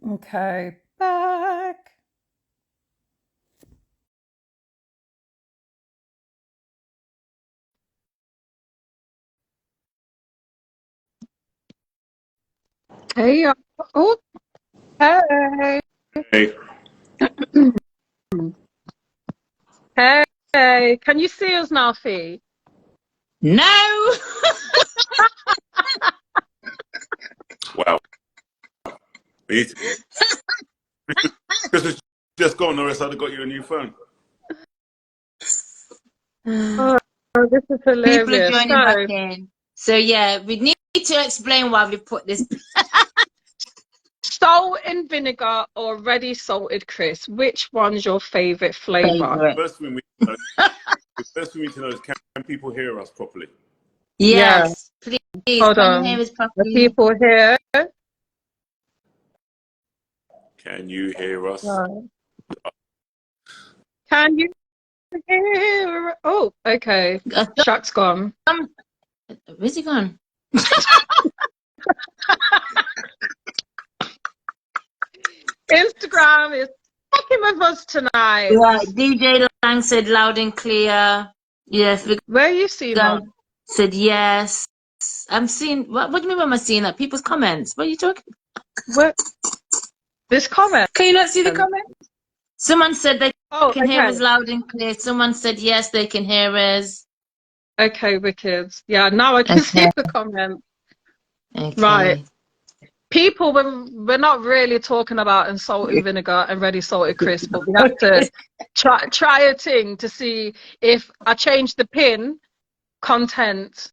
Okay, back. Hey, y'all. Oh, hey. Hey. Hey, can you see us now, Fee? No. Wow. Because it's just gone, or else I'd have got you a new phone. Oh, this is hilarious. People are joining back in. So yeah, we need to explain why we put this. Salt and vinegar or ready salted crisp? Which one's your favorite flavor? First thing we need to know is, can people hear us properly? Yes, please. Hold Can on. you hear us The properly? people here. Can you hear us? Can you hear? Oh, okay. Shaq's gone. Where's he gone? Instagram is fucking with us tonight. Right, DJ Lang said loud and clear. Yes, Where you see that? Said yes. I'm seeing. What do you mean? Am I seeing that? People's comments. What are you talking? What? This comment? Can you not see the comment? Someone said they can hear us loud and clear. Someone said yes, they can hear us. Okay, wicked. Yeah, now I can see the comment. Okay. Right. People, we're not really talking about salted vinegar and ready salted crisp, but we have to try a thing to see if I change the pin content.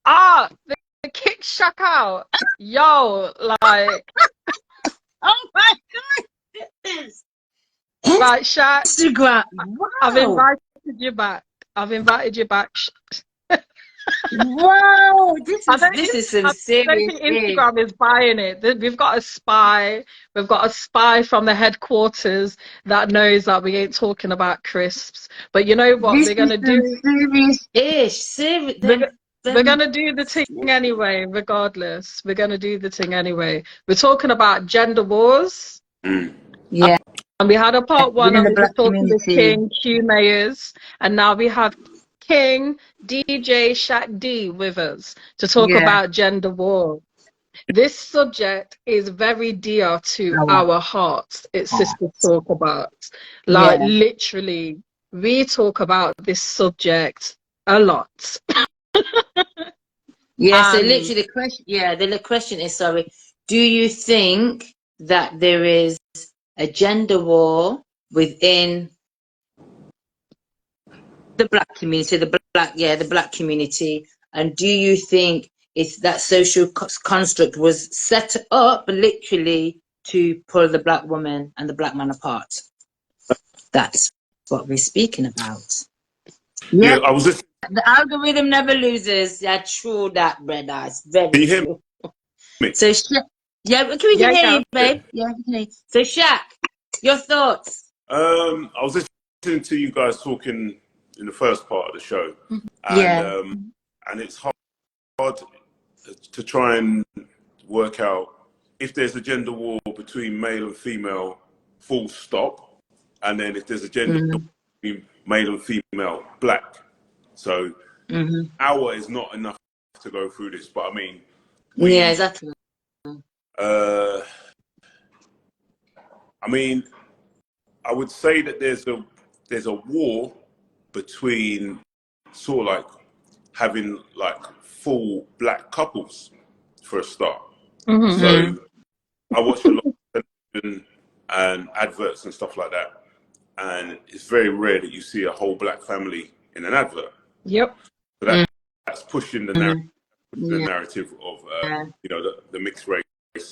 The kick Shaq out. Yo, like. Oh my God. Right, Shaq. Instagram. Wow. I've invited you back. Wow, this is some serious. I don't think Instagram is buying it. We've got a spy. We've got a spy from the headquarters that knows that we ain't talking about crisps. But you know what? We're gonna do serious-ish. We're gonna do the thing anyway, regardless. We're gonna do the thing anyway. We're talking about gender wars. Yeah. And we had a part one and we were talking with King, Q Mayors, and now we have King DJ Shaq D with us to talk about gender war. This subject is very dear to our hearts. It's Sisters talk about. Like literally, we talk about this subject a lot. Yeah, so literally the question is, do you think that there is a gender war within the black community, the black community, and do you think it's that social construct was set up literally to pull the black woman and the black man apart? That's what we're speaking about. Yeah, I was just. The algorithm never loses. Yeah, true that, brother. It's very Can you hear true. me? So, we can hear you, babe. Yeah, we can hear you. So, Shaq, your thoughts? I was listening to you guys talking in the first part of the show, and it's hard to try and work out if there's a gender war between male and female, full stop, and then if there's a gender war between male and female, black. So hour is not enough to go through this, but I mean, exactly. I mean, I would say that there's a war between sort of like having like full black couples for a start. So I watch a lot of television and adverts and stuff like that, and it's very rare that you see a whole black family in an advert. Yep. So that's pushing the narrative of you know, the mixed race,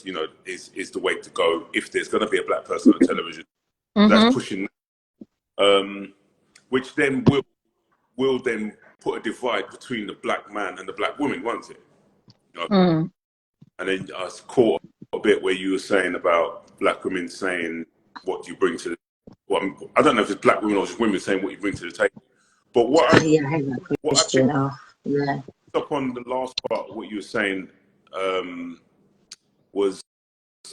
you know, is the way to go if there's going to be a black person on television. That's pushing, which then will then put a divide between the black man and the black woman, won't it? You know? And then I was caught a bit where you were saying about black women saying what you bring to the. Well, I don't know if it's black women or just women saying what you bring to the table. But what I picked up on the last part of what you were saying was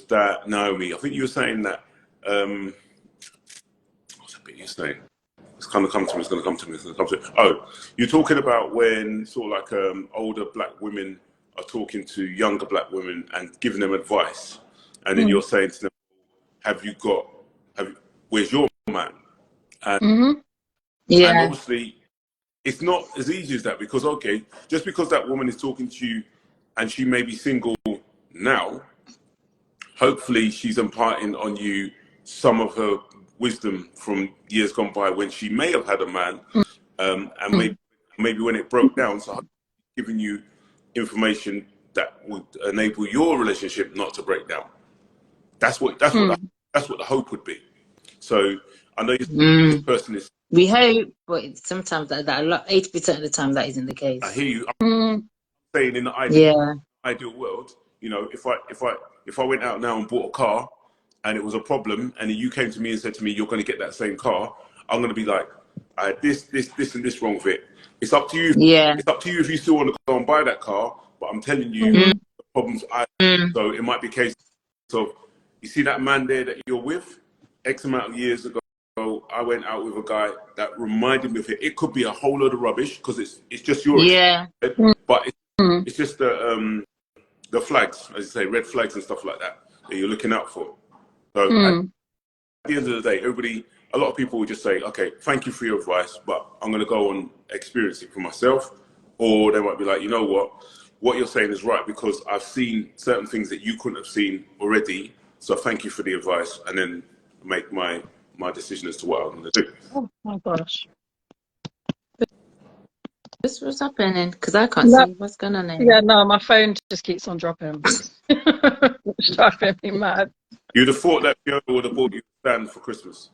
that, Naomi, I think you were saying that, what's that bit you're saying? It's going to come to me, it's going to come to me, it's going to come to me. Oh, you're talking about when sort of like older black women are talking to younger black women and giving them advice. And then you're saying to them, where's your man? And, and obviously, it's not as easy as that because, okay, just because that woman is talking to you and she may be single now, hopefully she's imparting on you some of her wisdom from years gone by when she may have had a man, and maybe when it broke down, so giving you information that would enable your relationship not to break down. That's what the hope would be. So I know this person is. We hope, but sometimes that 80% of the time that isn't the case. I hear you. I'm saying in the ideal world, you know, if I went out now and bought a car and it was a problem, and you came to me and said to me, "You're going to get that same car," I'm going to be like, "I had this, and this wrong with it." It's up to you. It's up to you if you still want to go and buy that car. But I'm telling you, the problems so it might be a case of, you see that man there that you're with, X amount of years ago, I went out with a guy that reminded me of it. It could be a whole load of rubbish because it's just your but it's just the flags, as you say, red flags and stuff like that you're looking out for. So at the end of the day, a lot of people will just say, "Okay, thank you for your advice, but I'm going to go and experience it for myself." Or they might be like, "You know what you're saying is right because I've seen certain things that you couldn't have seen already. So thank you for the advice," and then make my decision as to what I'm going to do. Oh my gosh. This was happening because I can't see what's going on there. Yeah, no, my phone just keeps on dropping. It's driving me mad. You'd have thought that Fiona would have bought you a stand for Christmas.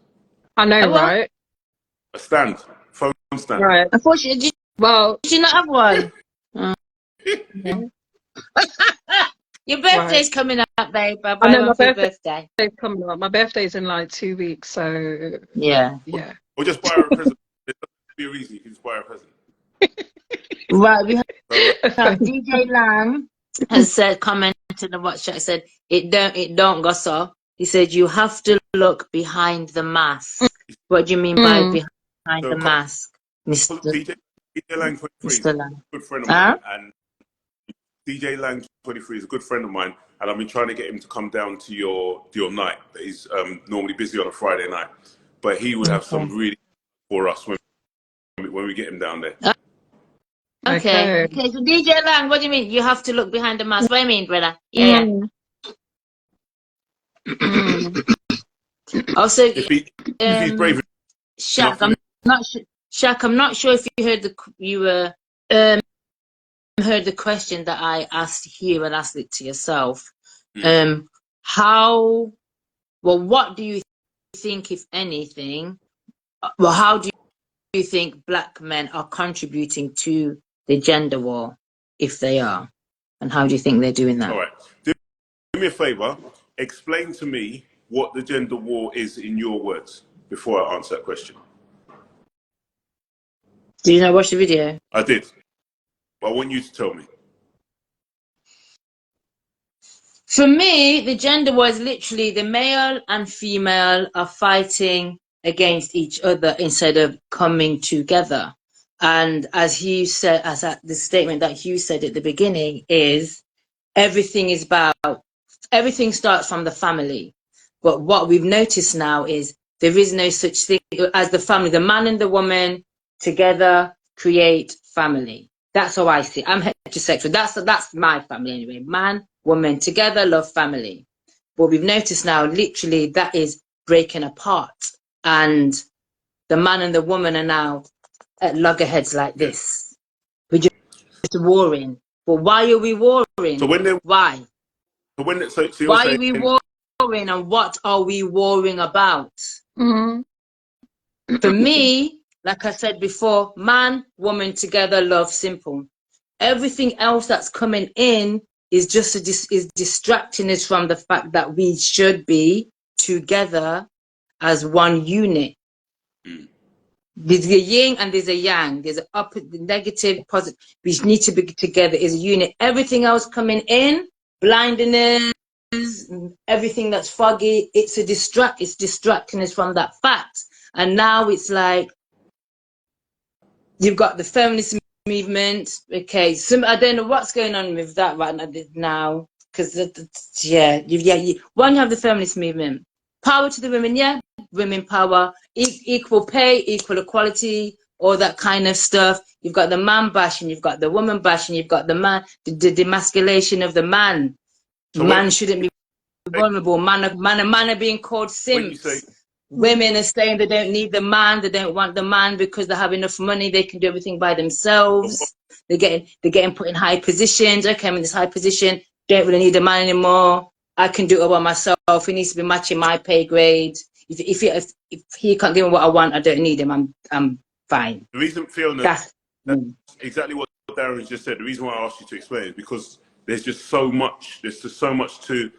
I know, right? A stand, phone stand. Right. Unfortunately, did you not have one? Your birthday's coming up, babe. I know my birthday. Coming up. My birthday's in like 2 weeks, so yeah. Or just buy her a present. It doesn't be easy. You can just buy her a present. Right, we have DJ Lang has said, commented on the WhatsApp, said it don't go so. He said you have to look behind the mask. What do you mean by behind the mask, Mr. DJ Lang 23 is a good friend of mine, and DJ Lang 23 is a good friend of mine, and I've been trying to get him to come down to your night. He's normally busy on a Friday night, but he would have some really for us when we get him down there. Okay. So DJ Lang, what do you mean? You have to look behind the mask. What do you mean, brother? Yeah. Also, if he's brave, Shaq, I'm not sure if you heard heard the question that I asked here and asked it to yourself. What do you think, if anything? How do you think black men are contributing to the gender war, if they are, and how do you think they're doing that? All right, do me a favor, explain to me what the gender war is in your words before I answer that question. Did you not watch the video? I did, but I want you to tell me. For me, the gender war is literally the male and female are fighting against each other instead of coming together. And as Hugh said, the statement that Hugh said at the beginning is, everything starts from the family. But what we've noticed now is there is no such thing as the family. The man and the woman together create family. That's how I see it. I'm heterosexual. That's my family anyway. Man, woman together, love, family. But we've noticed now, literally, that is breaking apart. And the man and the woman are now at loggerheads like this. We're just warring. But why are we warring? So why? So why are we warring, and what are we warring about? For me, like I said before, man, woman together, love, simple. Everything else that's coming in is just is distracting us from the fact that we should be together as one unit. There's a yin and there's a yang. There's an negative, positive. We need to be together as a unit. Everything else coming in, blinding us, everything that's foggy, it's distracting us from that fact. And now it's like, you've got the feminist movement. Okay, I don't know what's going on with that right now, because one, you have the feminist movement, power to the women, women power, equal pay, equal equality, all that kind of stuff. You've got the man bashing, you've got the woman bashing, you've got the man, the demasculation of the man. So man shouldn't be vulnerable. Man are being called simps. Women are saying they don't need the man, they don't want the man because they have enough money, they can do everything by themselves. They're getting put in high positions. Okay, I'm in this high position, don't really need a man anymore. I can do it all by myself. He needs to be matching my pay grade. If he can't give me what I want, I don't need him. I'm fine. The reason, Fiona, that's exactly what Darren just said. The reason why I asked you to explain is because there's just so much. There's just so much to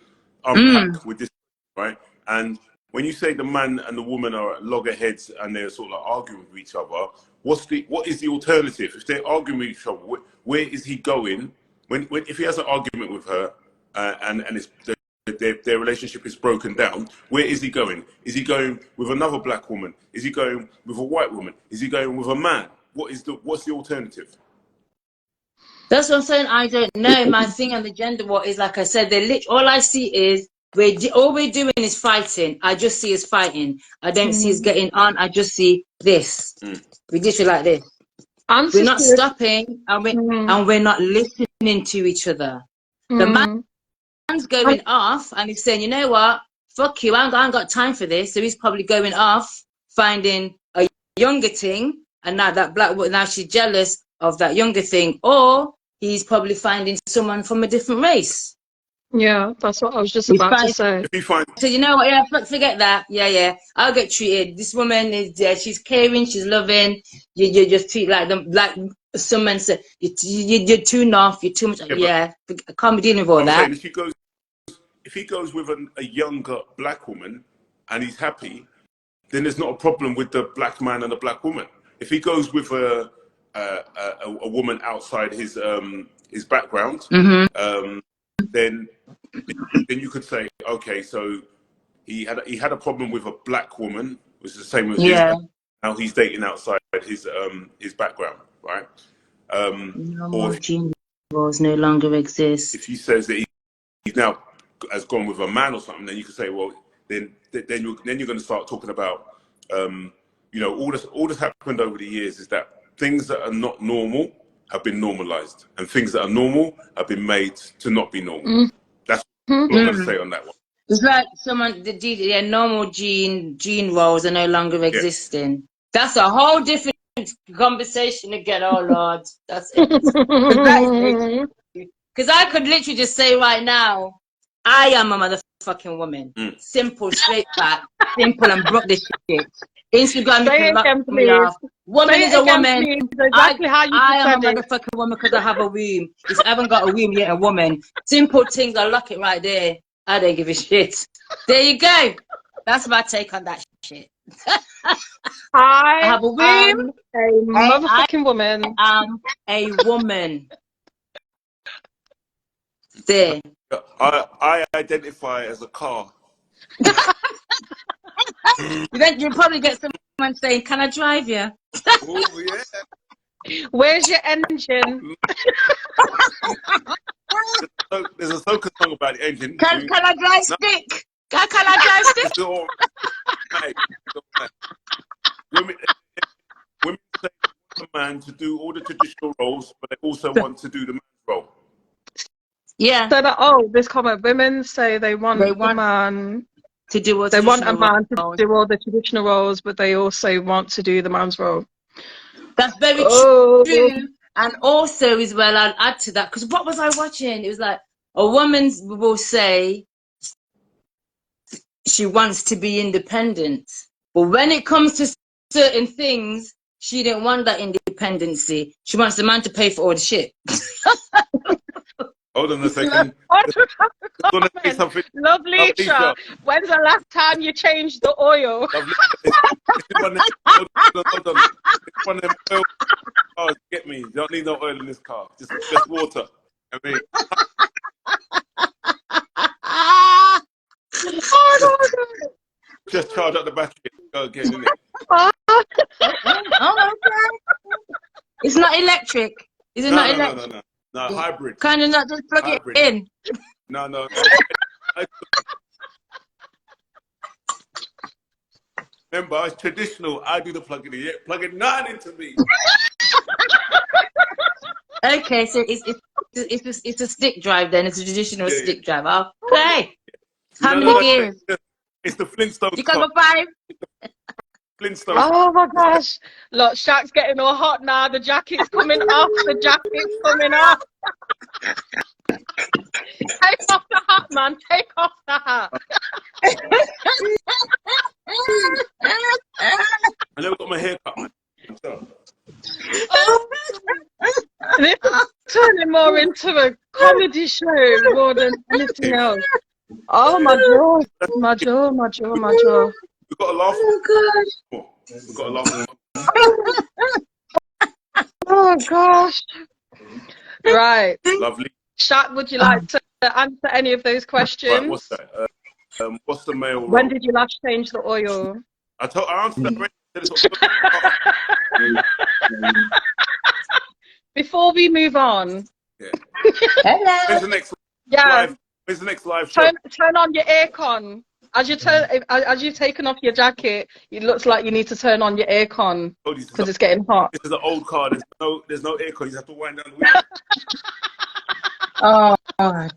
unpack with this, right? And when you say the man and the woman are at loggerheads and they're sort of like arguing with each other, what is the alternative? If they're arguing with each other, where is he going? If he has an argument with her and it's their relationship is broken down, where is he going? Is he going with another black woman? Is he going with a white woman? Is he going with a man? What's the alternative? That's what I'm saying. I don't know. My thing on the gender war is, like I said, all I see is all we're doing is fighting. I just see us fighting. I don't see us getting on. I just see this. We literally like this. We're not stopping, and we're not listening to each other. The man's going off, and he's saying, you know what? Fuck you. I ain't got time for this. So he's probably going off, finding a younger thing, and now that black woman, now she's jealous of that younger thing, or he's probably finding someone from a different race. Yeah, that's what I was just about to say. So you know what? Yeah, forget that. Yeah. I'll get treated. This woman is she's caring, she's loving. You just treat like them, like someone said. You're too enough. You're too much. Yeah, I can't be dealing with all that. Saying, if he goes with a younger black woman and he's happy, then there's not a problem with the black man and the black woman. If he goes with a woman outside his background, then you could say, okay, so he had a problem with a black woman, which is the same as his. Now he's dating outside his background, right? No more gene wars no longer exist. If he says that he now has gone with a man or something, then you could say, well, then you're going to start talking about, all this happened over the years is that things that are not normal have been normalized, and things that are normal have been made to not be normal. That's what I'm going to say on that one. It's like the normal gene roles are no longer existing. That's a whole different conversation again. Oh Lord, that's it. Because I could literally just say right now, I am a motherfucking woman. Simple, straight back, simple, and broke this shit. Instagram, you can lock me off. Woman is a woman. Exactly how you I am a motherfucking woman because I have a womb. If I haven't got a womb, yet a woman. Simple things, I lock it right there. I don't give a shit. There you go. That's my take on that shit. I have a womb. A motherfucking woman. I'm a woman. There. I identify as a car. You'll probably get someone saying, "Can I drive you?" Oh yeah. Where's your engine? There's a soca song about the engine. Can I drive stick? Can I drive stick? It's all right. Women say they want a man to do all the traditional roles, but they also want to do the man's role. Yeah. So this comment: women say they want a man to do all they want a man to do all the traditional roles, but they also want to do the man's role. That's very true. And also as well, I'll add to that, because what was I watching? It was like a woman will say she wants to be independent, but when it comes to certain things, she didn't want that independency. She wants the man to pay for all the shit. Hold on a second. Lovely, Lisa. When's the last time you changed the oil? Hold on. It's one of them oil cars. Get me. You don't need no oil in this car. Just water. I mean. just charge up the battery and go again, isn't it? Oh, okay. It's not electric. Is it not electric? No, hybrid. Can you not just plug hybrid. it in? No. Remember, it's traditional. I do the plugging in. Plugging nothing into me. Okay, so it's a stick drive then. It's a traditional stick drive. Okay. How many gears? It's the Flintstones. You got the 5? Flintstones. Oh my gosh. Look, Shaq's getting all hot now. The jacket's coming off. The jacket's coming off. Take off the hat, man. Take off the hat. I never got my hair cut, man. Oh, this is turning more into a comedy show more than anything else. Oh my jaw, my jaw, my jaw, my jaw. We've got to laugh. Oh gosh. We've got to laugh. Oh gosh. Right. Lovely. Shaq, would you like to answer any of those questions? Right, what's that? What's the male role? When did you last change the oil? I answered that already. Before we move on. Yeah. Hello. When's the next live show? Turn on your aircon. As you've taken off your jacket, it looks like you need to turn on your aircon because it's getting hot. This is an old car. There's no aircon. You have to wind down the window. Oh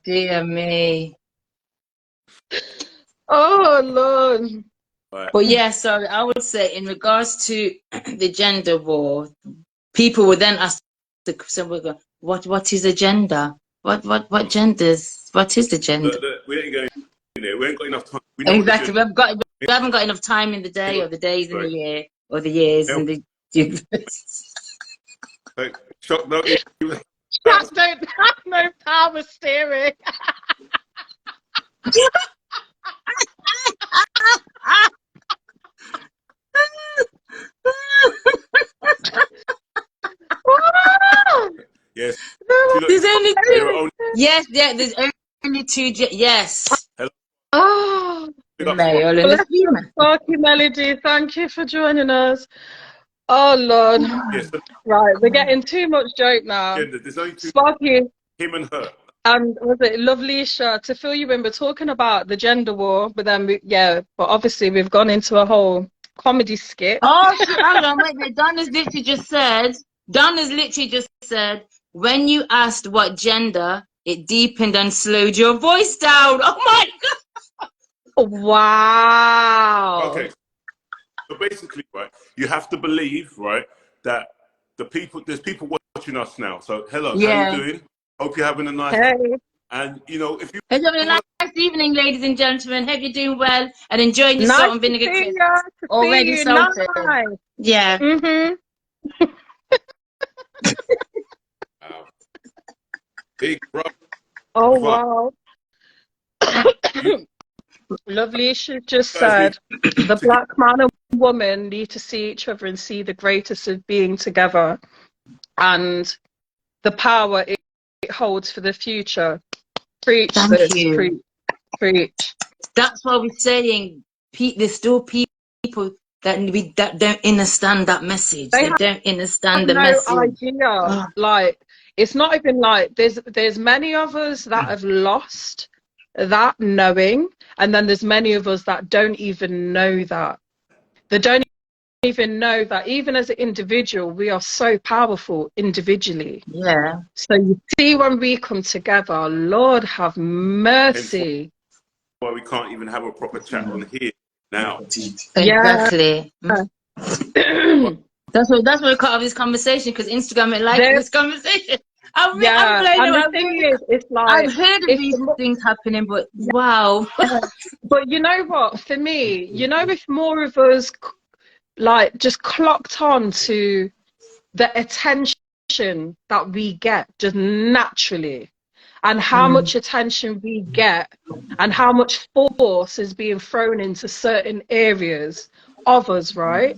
dear me. Oh Lord. Right. But yeah, so I would say in regards to the gender war, people would then ask what is a gender? What genders? What is the gender? We ain't going in there. We ain't got enough time. Exactly. We haven't got enough time in the day or the days in the year or the years in the universe. Shock, no. Shaq don't have no power steering. Yes. There's only two. Yes, yeah, there's only two. Yes. Hello. Oh. Male and a female. Sparky Melody, thank you for joining us. Oh Lord. Yes. Right, we're getting too much joke now. Yeah, there's only two. Sparky. Him and her. And was it Lovely to fill you in? We're talking about the gender war, but then but obviously we've gone into a whole comedy skit. Oh, hold on, wait. Don has literally just said, when you asked what gender, it deepened and slowed your voice down. Oh my God. Wow. Okay. So basically, right, you have to believe, right, that there's people watching us now. So hello, how you doing? Hope you're having a nice day. And you know, if you having a nice evening, ladies and gentlemen. Hope you're doing well and enjoying your salt and vinegar crisp. Already salted. Nice. Yeah. Wow. Big bro. Oh wow. Lovely. She just said the black man and woman need to see each other and see the greatest of being together and the power it holds for the future. Preach. Thank you. Preach. That's why we're saying there's still people that don't understand that message. They don't understand the message. No idea. Like, it's not even like there's many of us that have lost that knowing, and then there's many of us that don't even know that. They don't even know that even as an individual, we are so powerful individually. Yeah. So you see, when we come together, Lord have mercy. Why we can't even have a proper chat on here now. Exactly. Yeah. That's why we cut off this conversation, because Instagram ain't like this conversation. And the thing is, it's like I've heard of these things happening, but wow. But you know what? For me, you know, if more of us like just clocked on to the attention that we get just naturally, and how much attention we get, and how much force is being thrown into certain areas of us, right?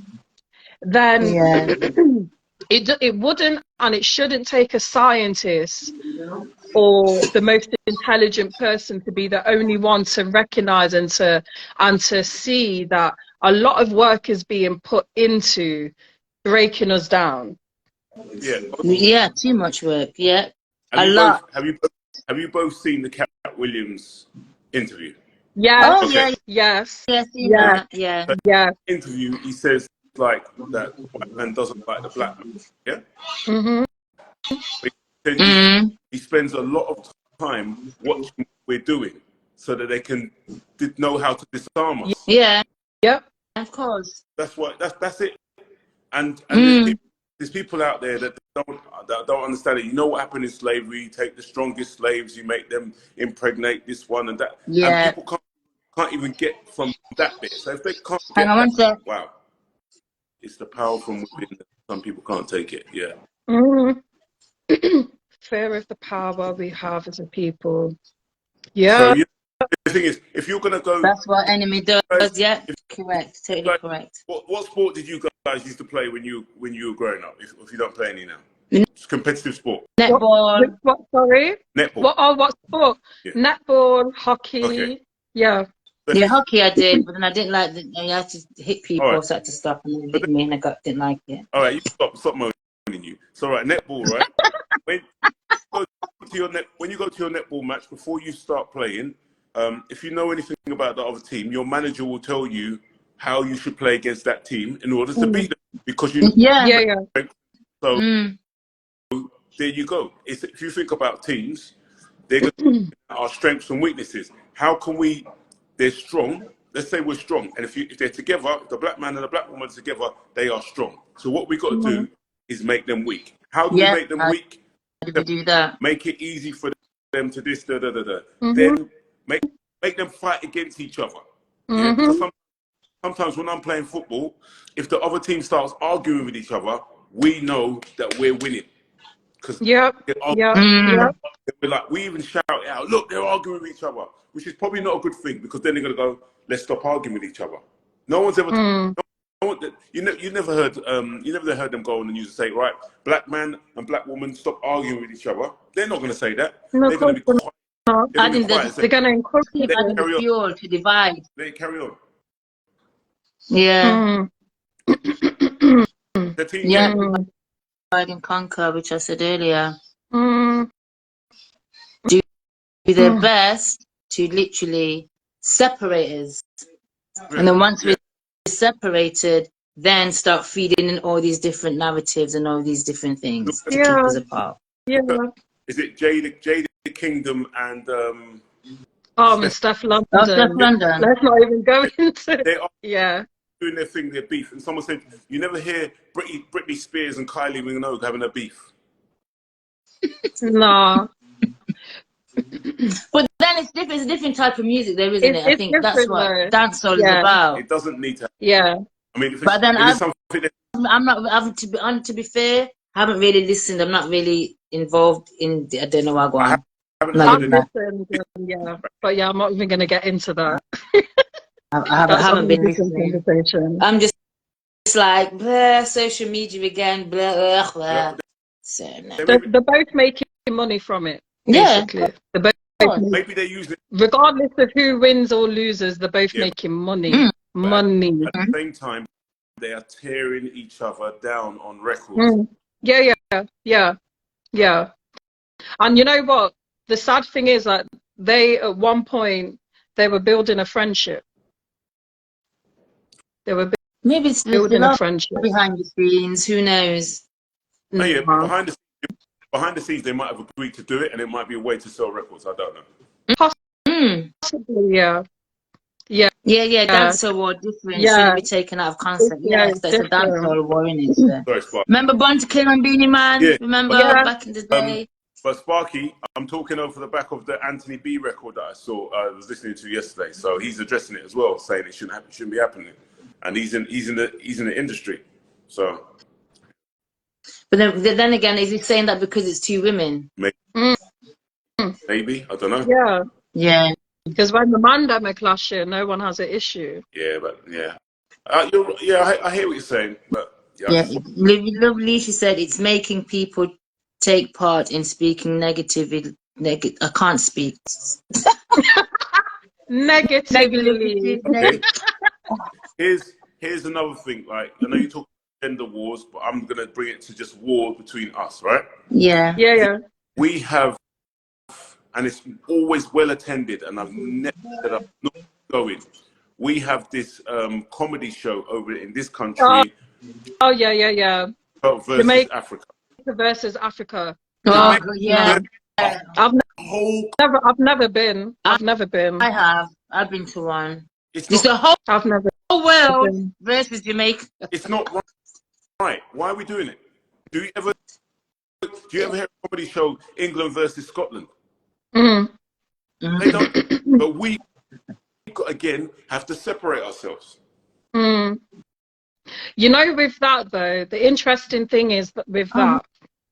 Then It wouldn't and it shouldn't take a scientist or the most intelligent person to be the only one to recognize and to see that a lot of work is being put into breaking us down. Yeah, too much work. Yeah, have you both seen the Cat Williams interview? Yeah. Oh, okay. Yes. Yeah. So yeah. Interview. He says like that white man doesn't like the black man. Yeah. Mm-hmm. He spends a lot of time watching what we're doing so that they can know how to disarm us. Yeah. Yep. Of course. That's it. And there's people out there that don't understand it. You know what happened in slavery? You take the strongest slaves, you make them impregnate this one and that. Yeah. And people can't even get from that bit. So if they can't Hang on one sec. wow. It's the power from within. Some people can't take it. Yeah. Fear of the power we have as a people. Yeah. So the thing is, if you're gonna go, that's what enemy does. Yeah. Correct. Totally correct. What sport did you guys used to play when you were growing up? If you don't play any now, it's competitive sport. Netball. What? Sorry. Netball. What sport? Yeah. Netball, hockey. Okay. Yeah. Yeah, hockey I did, but then I didn't like I had to hit people, right. So I had to stop, and then hit me, and didn't like it. All right, you stop moaning you. So right, netball, right? when you go to your netball match, before you start playing, if you know anything about the other team, your manager will tell you how you should play against that team in order to beat them, because you So there you go. If you think about teams, they're going to our strengths and weaknesses. How can we? They're strong. Let's say we're strong, and if they're together, the black man and the black woman together, they are strong. So what we got to do is make them weak. How do we make them weak? Do that. Make it easy for them to this, Then make them fight against each other. Yeah? Because sometimes when I'm playing football, if the other team starts arguing with each other, we know that we're winning. Because we even shout it out, look, they're arguing with each other, which is probably not a good thing, because then they're going to go, let's stop arguing with each other. No one's ever you never heard them go on the news and say, right, black man and black woman, stop arguing with each other. They're not going to say that. No, they're going to be quiet. They're going to encourage the fuel to divide. They carry on. Yeah. The team divide and conquer, which I said earlier. Do their best to literally separate us. And then once we're separated, then start feeding in all these different narratives and all these different things to keep us apart. Yeah. Is it Jada Kingdom and Steph London? Steph London. Let's not even go into they are doing their thing, their beef. And someone said, you never hear Britney Spears and Kylie Minogue having a beef. No. But then it's different. It's a different type of music, there, isn't it? I think that's what dancehall is about. It doesn't need to. Yeah. I mean, but then I'm not. To be fair, I haven't really listened. I'm not really involved in. I don't know what I listened, but I'm not even going to get into that. I haven't been listening. I'm just like blah, social media again. Blah, blah, blah. So no. They're both making money from it. Basically. Yeah. They're both maybe they use it. Regardless of who wins or loses, they're both making money. Money. At the same time, they are tearing each other down on records. Yeah. And you know what? The sad thing is that they, at one point, they were building a friendship. They were maybe it's building a friendship behind the scenes. Who knows? Oh, yeah, but behind the scenes, they might have agreed to do it, and it might be a way to sell records. I don't know. Possibly, yeah. Dancehall war different. Shouldn't be taken out of concept. Yes, that's a dancehall war, isn't it? Sorry, remember Born to Kill and Beanie Man? Yeah. Remember back in the day? But Sparky, I'm talking over the back of the Anthony B record that I was listening to yesterday. So he's addressing it as well, saying it shouldn't be happening, and he's in the industry. So. But then again, is he saying that because it's two women? Maybe I don't know. Yeah. Because when the man them are clashing, no one has an issue. Yeah, but I hear what you're saying, but Yeah, lovely. She said it's making people take part in speaking negatively. I can't speak. Negatively. Here's another thing. Like, I know you talk gender wars, but I'm gonna bring it to just war between us, right? Yeah. We have, and it's always well attended, and I've never said I'm not going. We have this comedy show over in this country. Oh yeah. Versus Jamaica Africa. Versus Africa. Oh yeah. I've never been. I've never been. I have. I've been to one. It's the whole. I've never. Whole world versus Jamaica. It's not right. Why are we doing it? Do you ever hear a comedy show England versus Scotland? They don't. But we again have to separate ourselves. You know, with that though, the interesting thing is that with that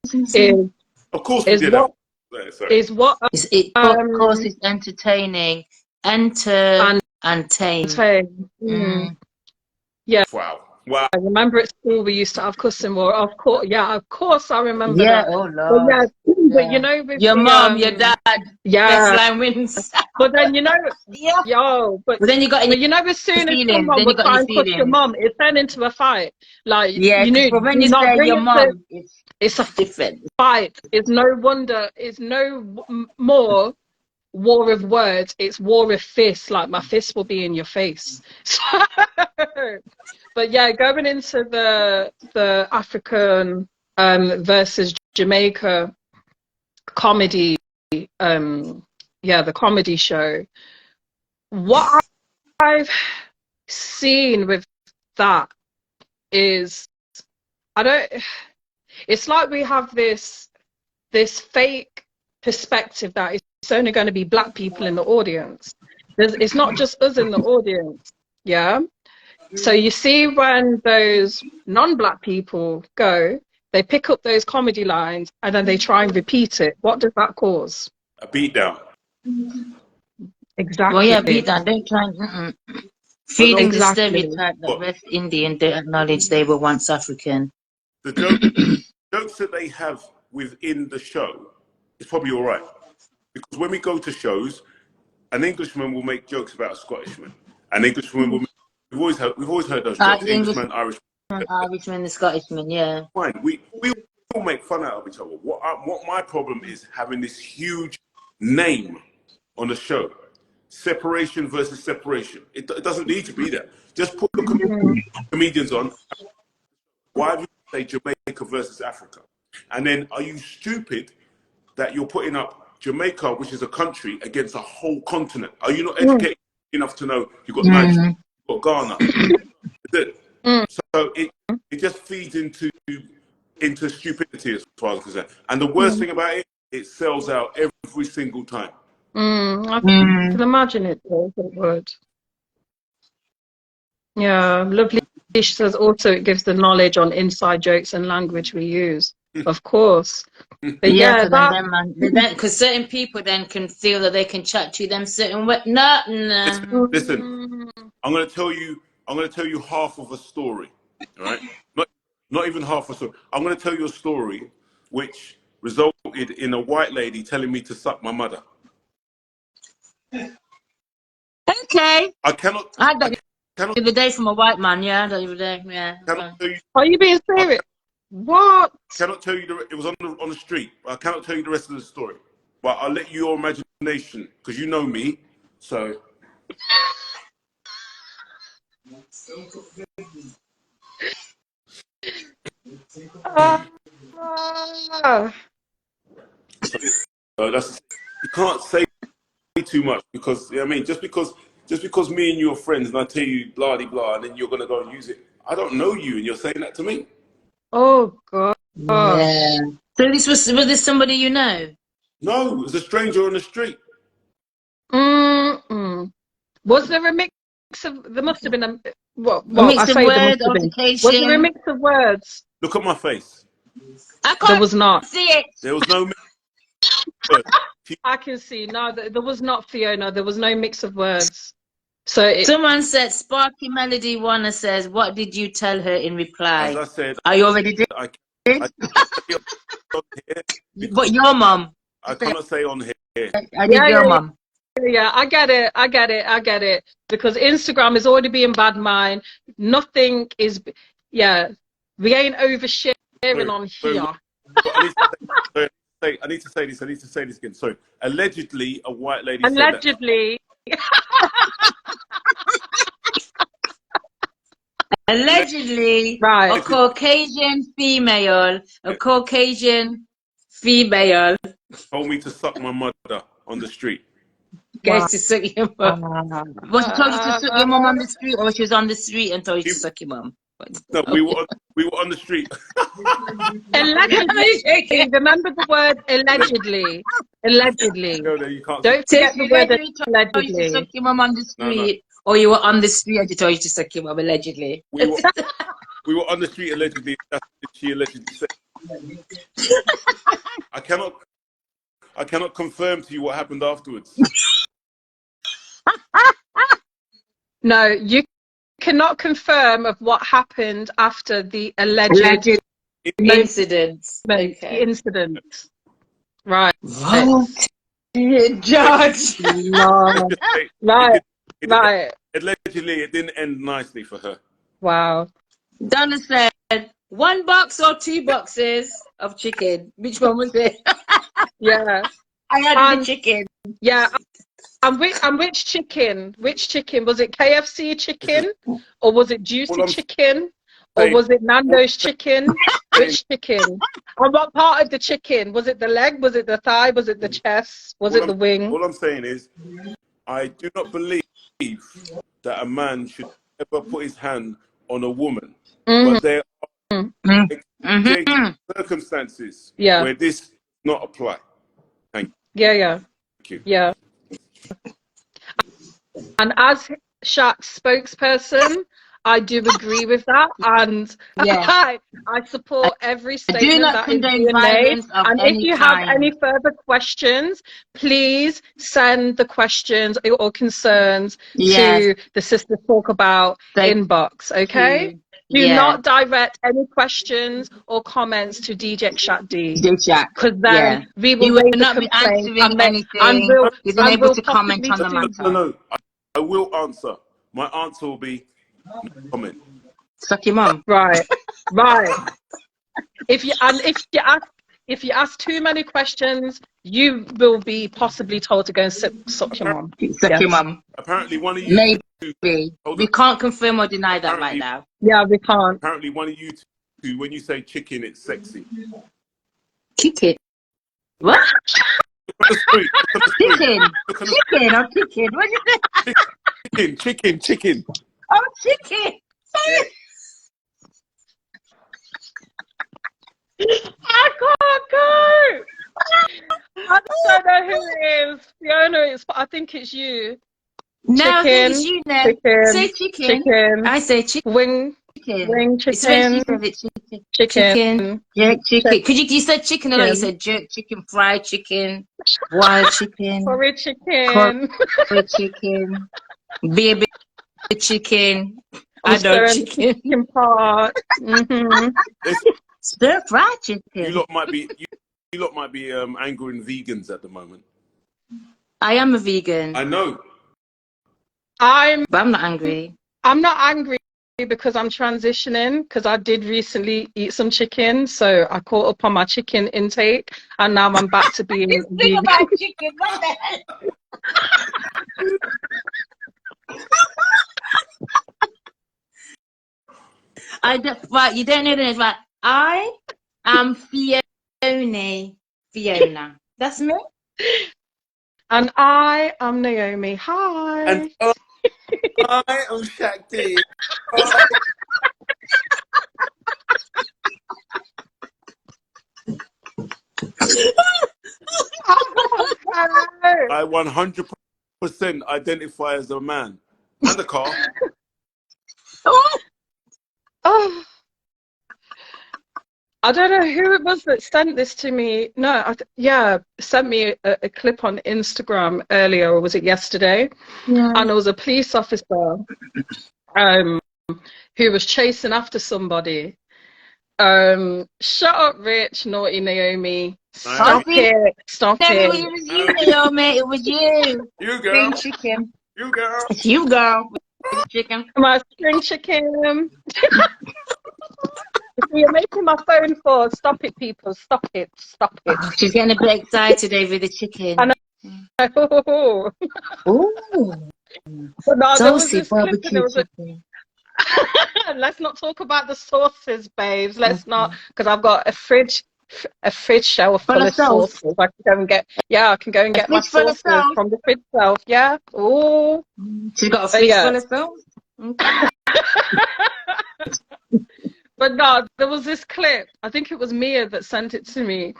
is, of course, we did what, is what of course it's entertaining, and tame. Yeah. Wow. I remember at school we used to have cussing war. Of course, I remember that. Oh Lord. But you know, with your mom, your dad, best line wins. But then you know, but then you got. But you know, as soon as someone would try and push your mom, it turned into a fight. Like you knew, but when you say your mom, it's a different fight. It's no wonder. It's no more war of words. It's war of fists. Like my fist will be in your face. But yeah, going into the African versus Jamaica comedy, the comedy show. What I've seen with that is, it's like we have this fake perspective that it's only going to be black people in the audience. It's not just us in the audience, yeah? So you see when those non-black people go, they pick up those comedy lines and then they try and repeat it. What does that cause? A beatdown. Exactly. Well, yeah, beatdown. They try feeding the stereotype that West Indian don't acknowledge they were once African. The jokes that they have within the show is probably all right, because when we go to shows, an Englishman will make jokes about a Scottishman. An Englishman will. We've always heard those jokes. Englishman, Irishman, the Scottishman, yeah. Fine. We all make fun out of each other. What my problem is having this huge name on the show. Separation versus separation. It doesn't need to be there. Just put the comedians on. Why do you say Jamaica versus Africa? And then are you stupid that you're putting up Jamaica, which is a country, against a whole continent? Are you not educated enough to know you've got Nigeria, you've got Ghana? So it just feeds into stupidity as far as I'm concerned. And the worst thing about it, it sells out every single time. I can imagine it would. Yeah, lovely. She says also it gives the knowledge on inside jokes and language we use. Of course. But because certain people then can feel that they can chat to them certain way. No. Listen, I'm gonna tell you half of a story. All right? Not even half a story. I'm gonna tell you a story which resulted in a white lady telling me to suck my mother. Okay. I cannot. The other day from a white man, yeah. The other day, yeah. Are you being serious? What? I cannot tell you it was on the street. I cannot tell you the rest of the story. But I'll let you your imagination, because you know me. So. You can't say too much, because I mean, just because me and you are friends and I tell you blah de blah, and then you're gonna go and use it. I don't know you, and you're saying that to me. Oh God. Yeah. So was this somebody you know? No, it was a stranger on the street. Was there a mix of? There must have been a. Well, mix of words, altercation. Was there a mix of words? Look at my face. There was not. See it. There was no mix. I can see. No, there was not, Fiona. There was no mix of words. So someone said Sparky Melody Wanna says, what did you tell her in reply? As I said, I already did. I cannot say on here But your mom. I cannot say on here. I did your mom. Yeah, I get it. Because Instagram is already being bad mind. Nothing is, yeah, we ain't oversharing on here. I need to say this again. Sorry. Allegedly, a white lady Allegedly. said that. Allegedly, right. a Caucasian female told me to suck my mother on the street. Guys, to suck your mom. Was she told you to suck your mom on the street, or she was on the street and told you to suck your mom? No, we were on the street. Allegedly. Remember the word allegedly. Allegedly. No, you can't. Don't forget the word allegedly. Told you to suck your mom on the street, or you were on the street and she told you to suck your mom allegedly. We were on the street allegedly. That's what she allegedly said. I cannot confirm to you what happened afterwards. No, you cannot confirm of what happened after the alleged incident. Okay. Incident. Right. Judge. No. Right. Allegedly, it didn't end nicely for her. Wow. Donna said, 1 box or 2 boxes of chicken? Which one was it? Yeah. I had the chicken. Yeah. And which chicken? Which chicken? Was it KFC chicken? Or was it juicy chicken? Or was it Nando's chicken? Which chicken? And what part of the chicken? Was it the leg? Was it the thigh? Was it the chest? Was it the wing? All I'm saying is, I do not believe that a man should ever put his hand on a woman. But there are circumstances where this does not apply. Thank you. Yeah. Thank you. Yeah. And as Shaq's spokesperson, I do agree with that, and I support every statement that is being made. And if you have any further questions, please send the questions or concerns to the Sisters Talk About inbox, okay? Do not direct any questions or comments to DJ Shaq D, because then we will not be answering anything. You're unable to comment on the matter. No, I will answer. My answer will be no comment. Suck your mum. Right. If you ask too many questions, you will be possibly told to go and suck your mum. Suck your mum. Apparently, one of you. Maybe. We can't confirm or deny that right now. Yeah, we can't. Apparently, one of you two, when you say chicken, it's sexy. Chicken. What? Chicken. Chicken or chicken? What did you say? Chicken. Oh, chicken. I can't go. I don't know who it is. Fiona, I think it's you. No, chicken, I think it's you now. Chicken, say chicken. I say chicken. Wing chicken. Chicken. Jerk chicken. Could you said chicken a lot. You said jerk chicken, fried chicken, wild chicken, curry chicken, baby chicken, adult chicken pot. Stir fried chicken. You lot might be angering vegans at the moment. I am a vegan. I know. But I'm not angry. I'm not angry because I'm transitioning, because I did recently eat some chicken, so I caught up on my chicken intake, and now I'm back to being vegan. About chicken, what the hell? But you don't know this, but I am Fiona. That's me. And I am Naomi. Hi. And I am Shaq D. I 100% identify as a man and a car. Oh. I don't know who it was that sent this to me. No, sent me a clip on Instagram earlier, or was it yesterday? Yeah. And there was a police officer who was chasing after somebody. Shut up, Rich, naughty Naomi. Stop it. Stop it. it. It was you, Naomi. It was you. You girl. Spring chicken. You girl. It's you, girl. Chicken. My spring chicken. You're making my phone fall. Stop it, people. Stop it. Stop it. Oh, she's getting a bit excited over the chicken. I know. Ooh. But no, Saucy barbecue chicken. Let's not talk about the sauces, babes. Let's not, because I've got a fridge shelf full of sauces. I can go and get, I can go and get my sauces from the fridge shelf. Yeah. Ooh. She's got a fridge full of sauce. Okay. But no, there was this clip. I think it was Mia that sent it to me,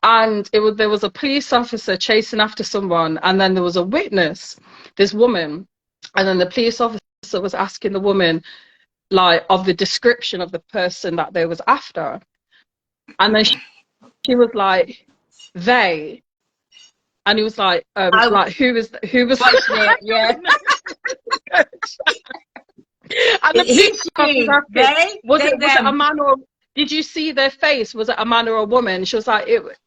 and there was a police officer chasing after someone, and then there was a witness, this woman, and then the police officer was asking the woman, like, of the description of the person that they was after, and then she was like, they, and he was like, who was it, yeah. And the police officer was it a man, or did you see their face? Was it a man or a woman? She was like, it was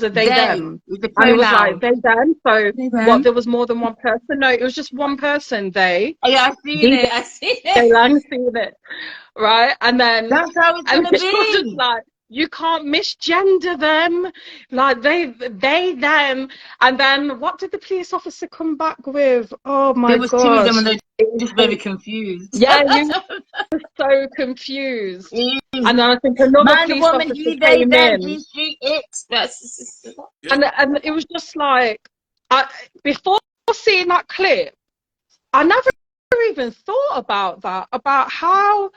a they them. And it was like they them. So what? There was more than one person? No, it was just one person. They. Yeah, I seen it. I seen it. They lang seen it, right? And then that's how it's gonna be. Just like, you can't misgender them, like they them. And then what did the police officer come back with? Oh my god! There was two of them, and they were just very confused. Yeah, you were so confused. And then I think another police officer came in. And it was just like, before seeing that clip, I never even thought about that, about how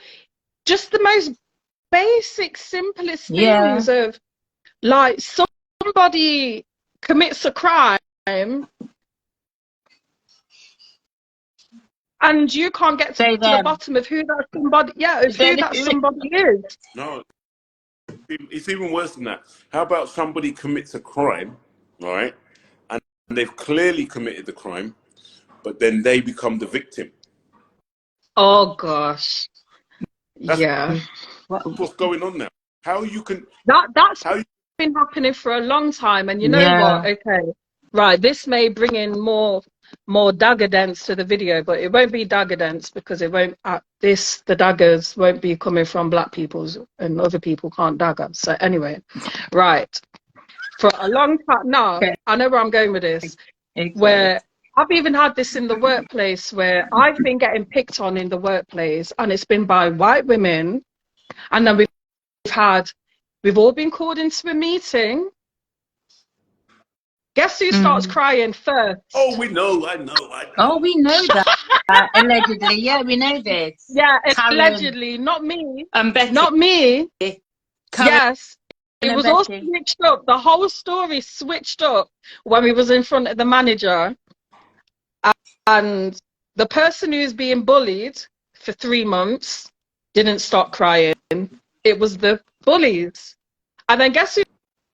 just the most basic, simplest things of, like, somebody commits a crime and you can't get to the bottom of who that somebody, somebody is. No, it's even worse than that. How about somebody commits a crime, right? And they've clearly committed the crime, but then they become the victim. Oh gosh. That's what's going on now. How you can that's been happening for a long time, and you know what? Okay, right. This may bring in more dagger dents to the video, but it won't be dagger dents because it won't. The daggers won't be coming from black people's, and other people can't dagger. So anyway, right. For a long time now, I know where I'm going with this. Where I've even had this in the workplace, where I've been getting picked on in the workplace, and it's been by white women. And then we've all been called into a meeting. Guess who starts crying first? Oh, we know, I know. Oh, we know that. Allegedly, yeah, we know this. Yeah, allegedly, not me. Not me. Yes, it was all switched up. The whole story switched up when we was in front of the manager. And the person who's being bullied for 3 months didn't stop crying. It was the bullies. And then guess who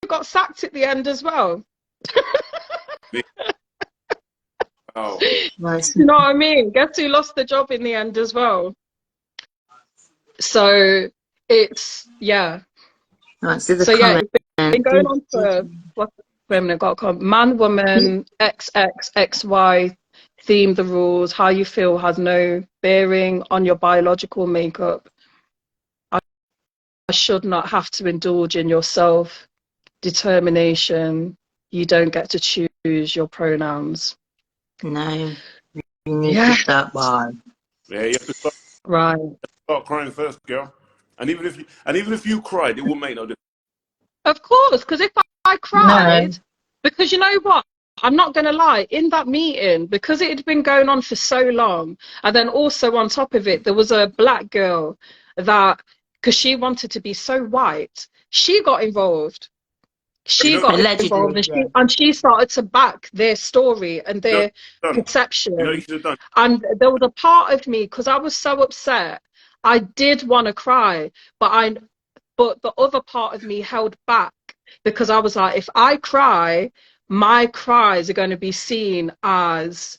got sacked at the end as well? Oh. Nice. You know what I mean? Guess who lost the job in the end as well? So it's, Right, so it's been going on for, what's the man, woman, XX, XY, theme the rules. How you feel has no bearing on your biological makeup. I should not have to indulge in your self-determination. You don't get to choose your pronouns. No, you need to start by. Yeah, you have to start crying first, girl. And even if you cried, it won't make no difference. Of course, because if I cried, because you know what? I'm not going to lie, in that meeting, because it had been going on for so long, and then also on top of it, there was a black girl that, because she wanted to be so white, she got involved. She got involved, and she started to back their story and their perception. You know, you should have done. And there was a part of me, because I was so upset, I did want to cry, but but the other part of me held back because I was like, if I cry, my cries are going to be seen as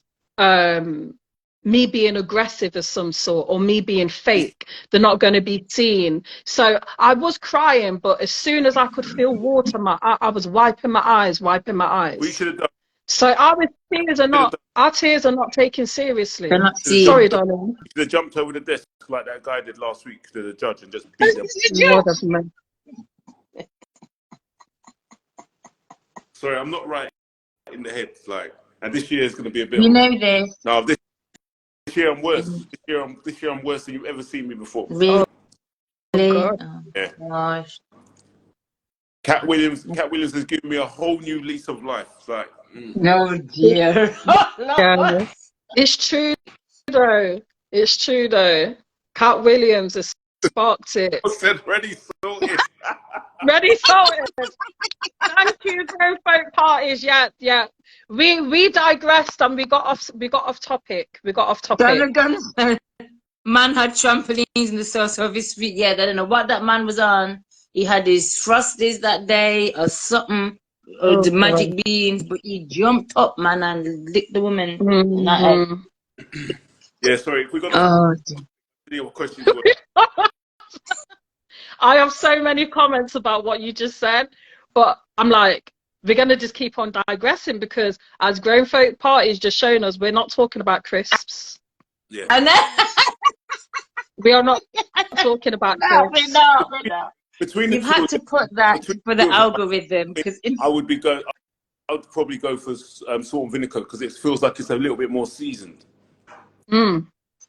me being aggressive of some sort or me being fake. They're not going to be seen. So I was crying, but as soon as I could feel water, I was wiping my eyes. We should have done. So our tears are not taken seriously. They're not seen. Sorry, darling. You should have jumped over the desk like that guy did last week to the judge and just beat them. Sorry, I'm not right in the head. Like, and this year is going to be a bit. You know this. No, this year I'm worse. This year I'm worse than you've ever seen me before. Really? Oh, yeah. Gosh. Cat Williams has given me a whole new lease of life. It's like, no dear. Yeah. It's true though. It's true though. Cat Williams has sparked it. I said ready sorted. Ready sorted. Thank you, Grown Folk Parties. Yeah. We digressed and we got off topic. Man had trampolines in the source of his feet. Yeah, I don't know what that man was on. He had his frosties that day or something, or the magic beans, but he jumped up, man, and licked the woman. Yeah, sorry. If we got any questions. I have so many comments about what you just said, but I'm like, we're going to just keep on digressing because as Grown Folk Parties just shown us, we're not talking about crisps. Yeah. We are not talking about crisps. We're not. You've had to put that for the algorithm because I would probably go for salt and vinegar because it feels like it's a little bit more seasoned.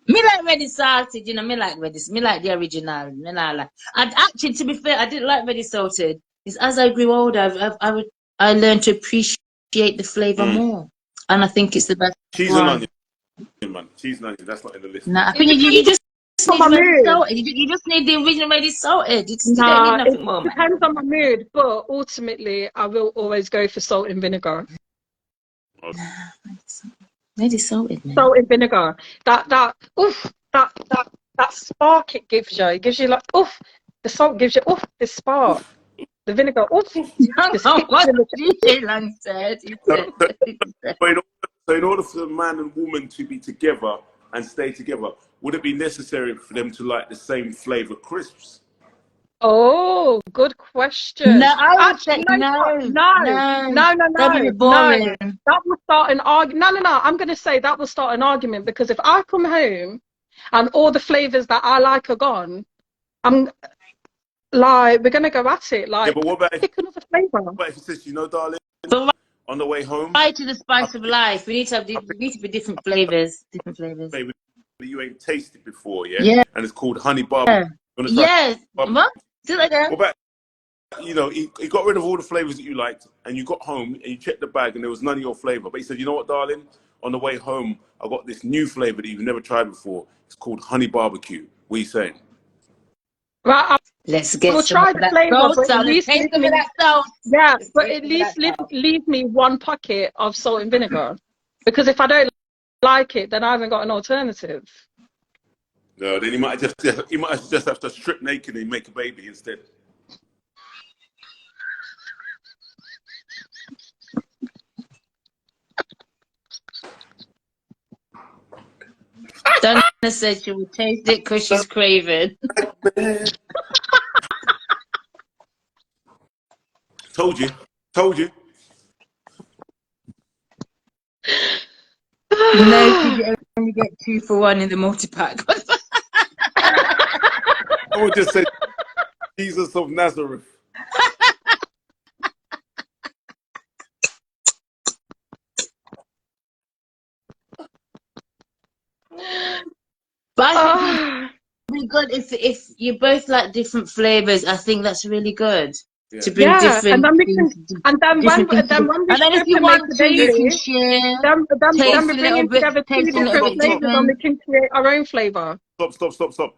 Me like ready salted, you know. Me like the original. Me not like. And actually, to be fair, I didn't like ready salted. It's as I grew older, I learned to appreciate the flavor more, and I think it's the best. Cheese and onion, man. Cheese and onion. That's not in the list. Nah, I think you just need ready salted. You just need the original ready salted. It depends on my mood, but ultimately, I will always go for salt and vinegar. Ready salted, man. Salt and vinegar. That spark it gives you. It gives you like the salt gives you the spark. The vinegar. What DJ Lang said. So in order for the man and woman to be together and stay together, would it be necessary for them to like the same flavour crisps? Oh, good question. No, I would say no. That'd be boring. That will start an argument. No. I'm going to say that will start an argument because if I come home and all the flavours that I like are gone, I'm like, we're going to go at it. Like, yeah, but what about pick another flavour? But if it says, darling, on the way home, right to the spice of life. We need to be different flavours. Maybe you ain't tasted before, yeah. And it's called honey barbecue. Yes. What? Like that. What about, he got rid of all the flavours that you liked, and you got home and you checked the bag and there was none of your flavour. But he said, you know what, darling? On the way home, I got this new flavour that you've never tried before. It's called honey barbecue. What are you saying? Right. Let's get we'll try the flavour, but at least leave me one pocket of salt and vinegar. Because if I don't like it, then I haven't got an alternative. No, then he might just have to strip naked and make a baby instead. Donna said she would taste it because she's craving. Told you. No, you only get 2 for 1 in the multi-pack. I would just say Jesus of Nazareth. But I think it'd be good if you both like different flavors. I think that's really good. Yeah. To bring different, and then if you want to, you can share. Then we're bringing together 2 different flavors, and we can create our own flavor. Stop.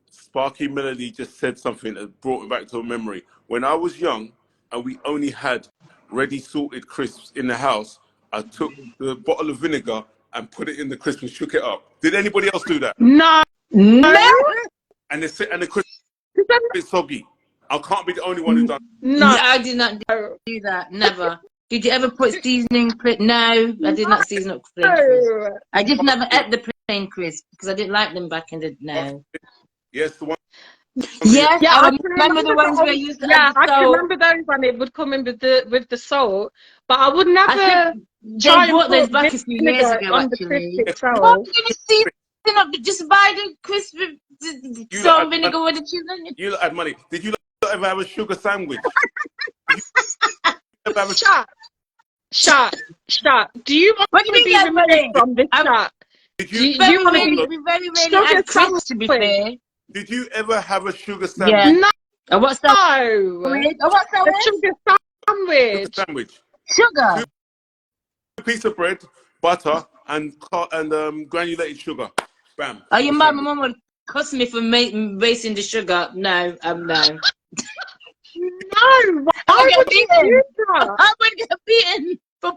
Sparky Melody just said something that brought me back to a memory. When I was young and we only had ready salted crisps in the house, I took the bottle of vinegar and put it in the crisp and shook it up. Did anybody else do that? No. And the crisp is soggy. I can't be the only one who done. No, I did not do that. Never. Did you ever put seasoning? No, I did not season up plain crisps. I just never ate the plain crisps because I didn't like them back in the no. Yes, the one. Yes, yeah, I remember the ones where I used to add I the can salt. remember those when it would come in with the salt, but I would never They brought those back a few years ago. on Actually, the crisp what itself. can you season up? Just buy the crisp with salt and vinegar with the cheese on it. You had money. Did you ever have a sugar sandwich? Shut. Do you want What do to you be mean removed from this chat? We very rarely add crisps, to be fair. Did you ever have a sugar sandwich? Yeah. No. What's that? What's that? A sugar sandwich. Sugar sandwich. Sugar. Two piece of bread, butter, and granulated sugar. Bam. Are you mad? My mum would cuss me for wasting the sugar. No, no. No. Why would you do that? I would get beaten for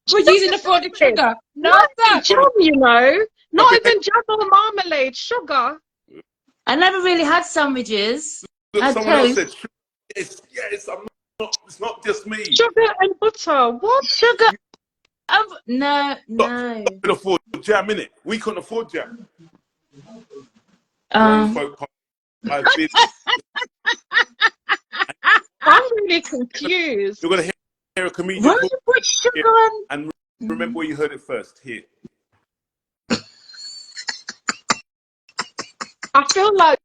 using the frauded sugar. Not jam, you know. Not even jam or marmalade. Sugar. I never really had sandwiches. Look, someone else said, yes, it's not just me. Sugar and butter. What? Sugar? No. We couldn't afford jam, innit? We couldn't afford jam. I'm really confused. You're going to hear a comedian. Why do you put sugar on? And remember where you heard it first. Here. I feel like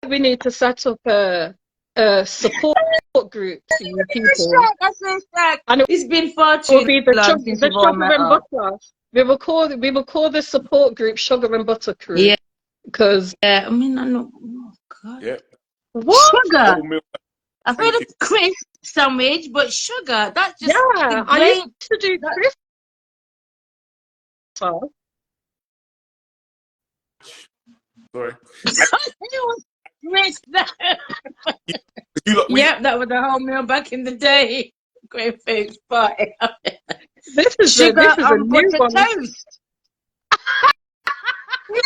we need to set up a support group for you people. And it's been far too long since the sugar and butter. We will call the support group Sugar and Butter Crew. Yeah. Because I mean, I know. Oh God. Yeah. What? Sugar. I've heard of crisp sandwich, but sugar. That's just I used to do crisp. Sorry. Yep, that was the whole meal back in the day. Great face pie. This is sugar on butter toast. No.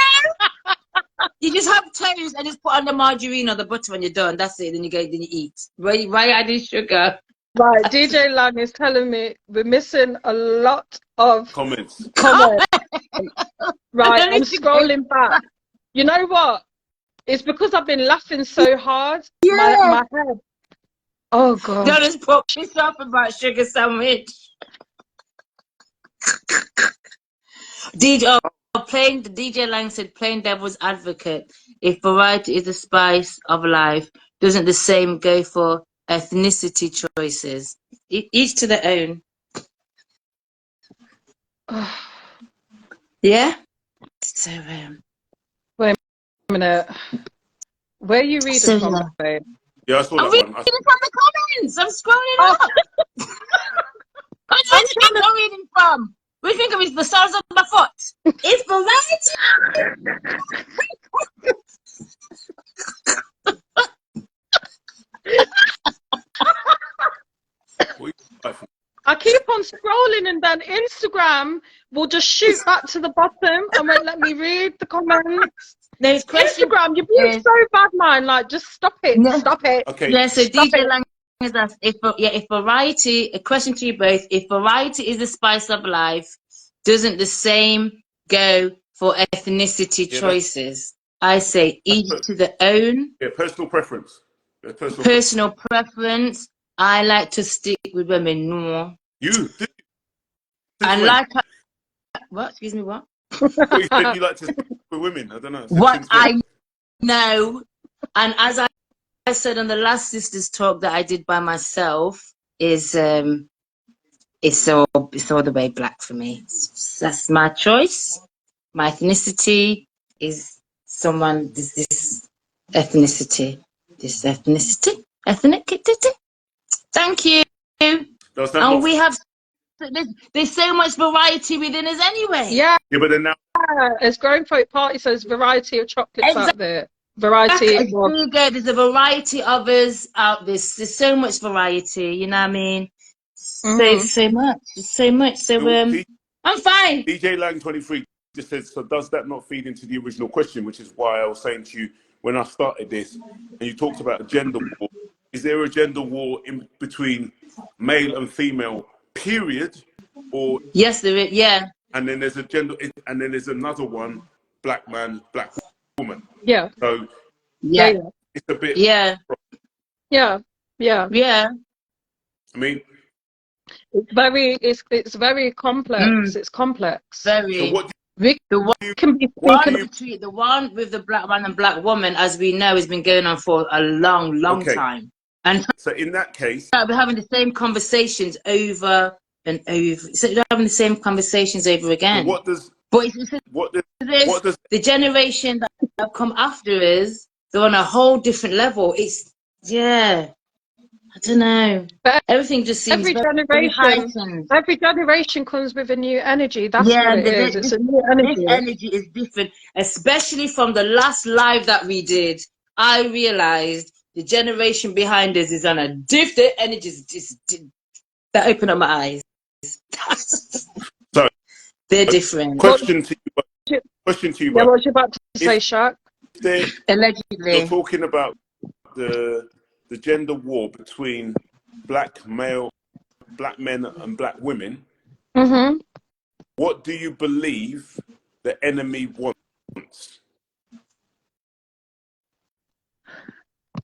You just have toast and just put on the margarine or the butter when you're done. That's it. Then you eat. Why adding sugar? Right, DJ Lang is telling me we're missing a lot of comments. Right, I'm scrolling back. You know what? It's because I've been laughing so hard. Yeah. My head. Oh God. Don't just put yourself about sugar sandwich. DJ Lang said, plain devil's advocate. If variety is the spice of life, doesn't the same go for ethnicity choices? Each to their own. Yeah? So, wait a minute. Where are you reading from, babe? Yeah, I saw that I'm reading from the comments. I'm scrolling up. I'm reading from. We think of it the sounds of my foot. It's variety. I keep on scrolling and then Instagram will just shoot back to the bottom and won't let me read the comments. There's Instagram, you're being so bad, man. Like, just stop it. No. Stop it. Okay. Yeah, so DJ Lang is that if variety, a question to you both, if variety is the spice of life, doesn't the same go for ethnicity choices? I say each to their own. Yeah, personal preference. Personal preference. I like to stick with women more. You? And like what? Excuse me, what? You said you like to stick with women. I don't know. What I know, and as I said on the last Sisters talk that I did by myself, is it's all the way black for me. That's my choice. My ethnicity is someone this ethnicity. Thank you. And we have there's so much variety within us anyway. Yeah. Yeah, but then now as Growing Folk Party says, variety of chocolates out there. Variety. There's a variety of us out there. There's so much variety. You know what I mean? So much. So I'm fine. DJ Lang 23 just says, so does that not feed into the original question, which is why I was saying to you when I started this, and you talked about a gender war, is there a gender war in between male and female, period? Or yes, there is. Yeah. And then there's a gender, and then there's another one, black man, black woman. Yeah. So Yeah. it's a bit. Yeah. Yeah. Yeah. Yeah. I mean, it's very complex. It's complex. Very. So what The one with the black man and black woman, as we know, has been going on for a long time. And so in that case, we're having the same conversations over and over. So we're having the same conversations over again. The generation that have come after us, they're on a whole different level. It's I don't know. But everything just seems very heightened. Every generation comes with a new energy. That's what it is. It's a new energy. This energy is different, especially from the last live that we did. I realized the generation behind us is on a different energy. That opened up my eyes. So they're different. Question to you. Yeah, what you about to say, Shaq? Allegedly, you're talking about the gender war between black men and black women. Mm-hmm. What do you believe the enemy wants?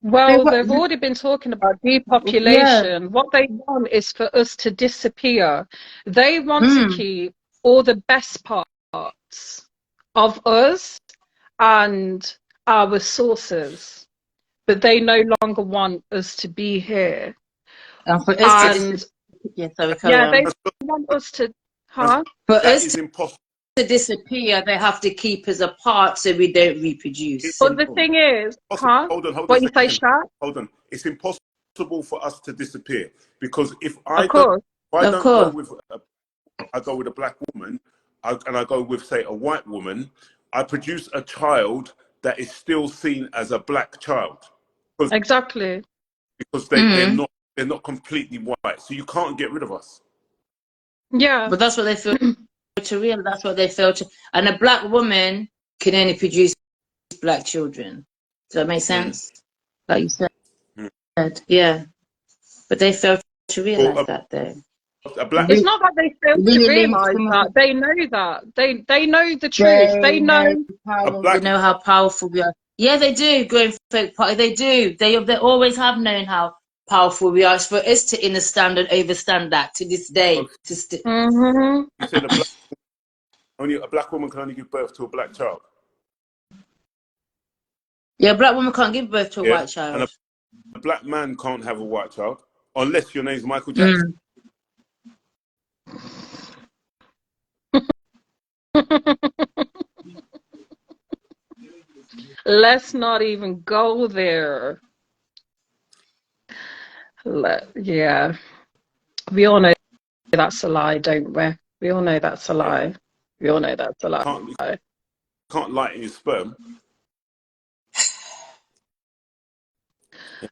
Well, they've already been talking about depopulation. Yeah. What they want is for us to disappear. They want to keep all the best parts of us and our sources, but they no longer want us to be here. And for us they want us to, For us to disappear, they have to keep us apart so we don't reproduce. But the thing is, hold on, what you say, Shaq? Hold on. It's impossible for us to disappear because if I go with a black woman and I go with, say, a white woman, I produce a child that is still seen as a black child. Exactly. Because they're not completely white, so you can't get rid of us. Yeah. But that's what they feel to real. That's what they feel to. And a black woman can only produce black children. Does that make sense? Like you said. Yeah. But they fail to realize that, though. It's not that they fail to realize that. They know that. They know the truth. They know how powerful we are. Yeah, they do. Going fake party, they do. They always have known how powerful we are. It's for us to understand and overstand that to this day. You said a black woman can only give birth to a black child. Yeah, a black woman can't give birth to a white child. And a black man can't have a white child unless your name's Michael Jackson. Let's not even go there. Yeah. We all know that's a lie, don't we? We all know that's a lie. We all know that's a lie. Can't lighten your sperm.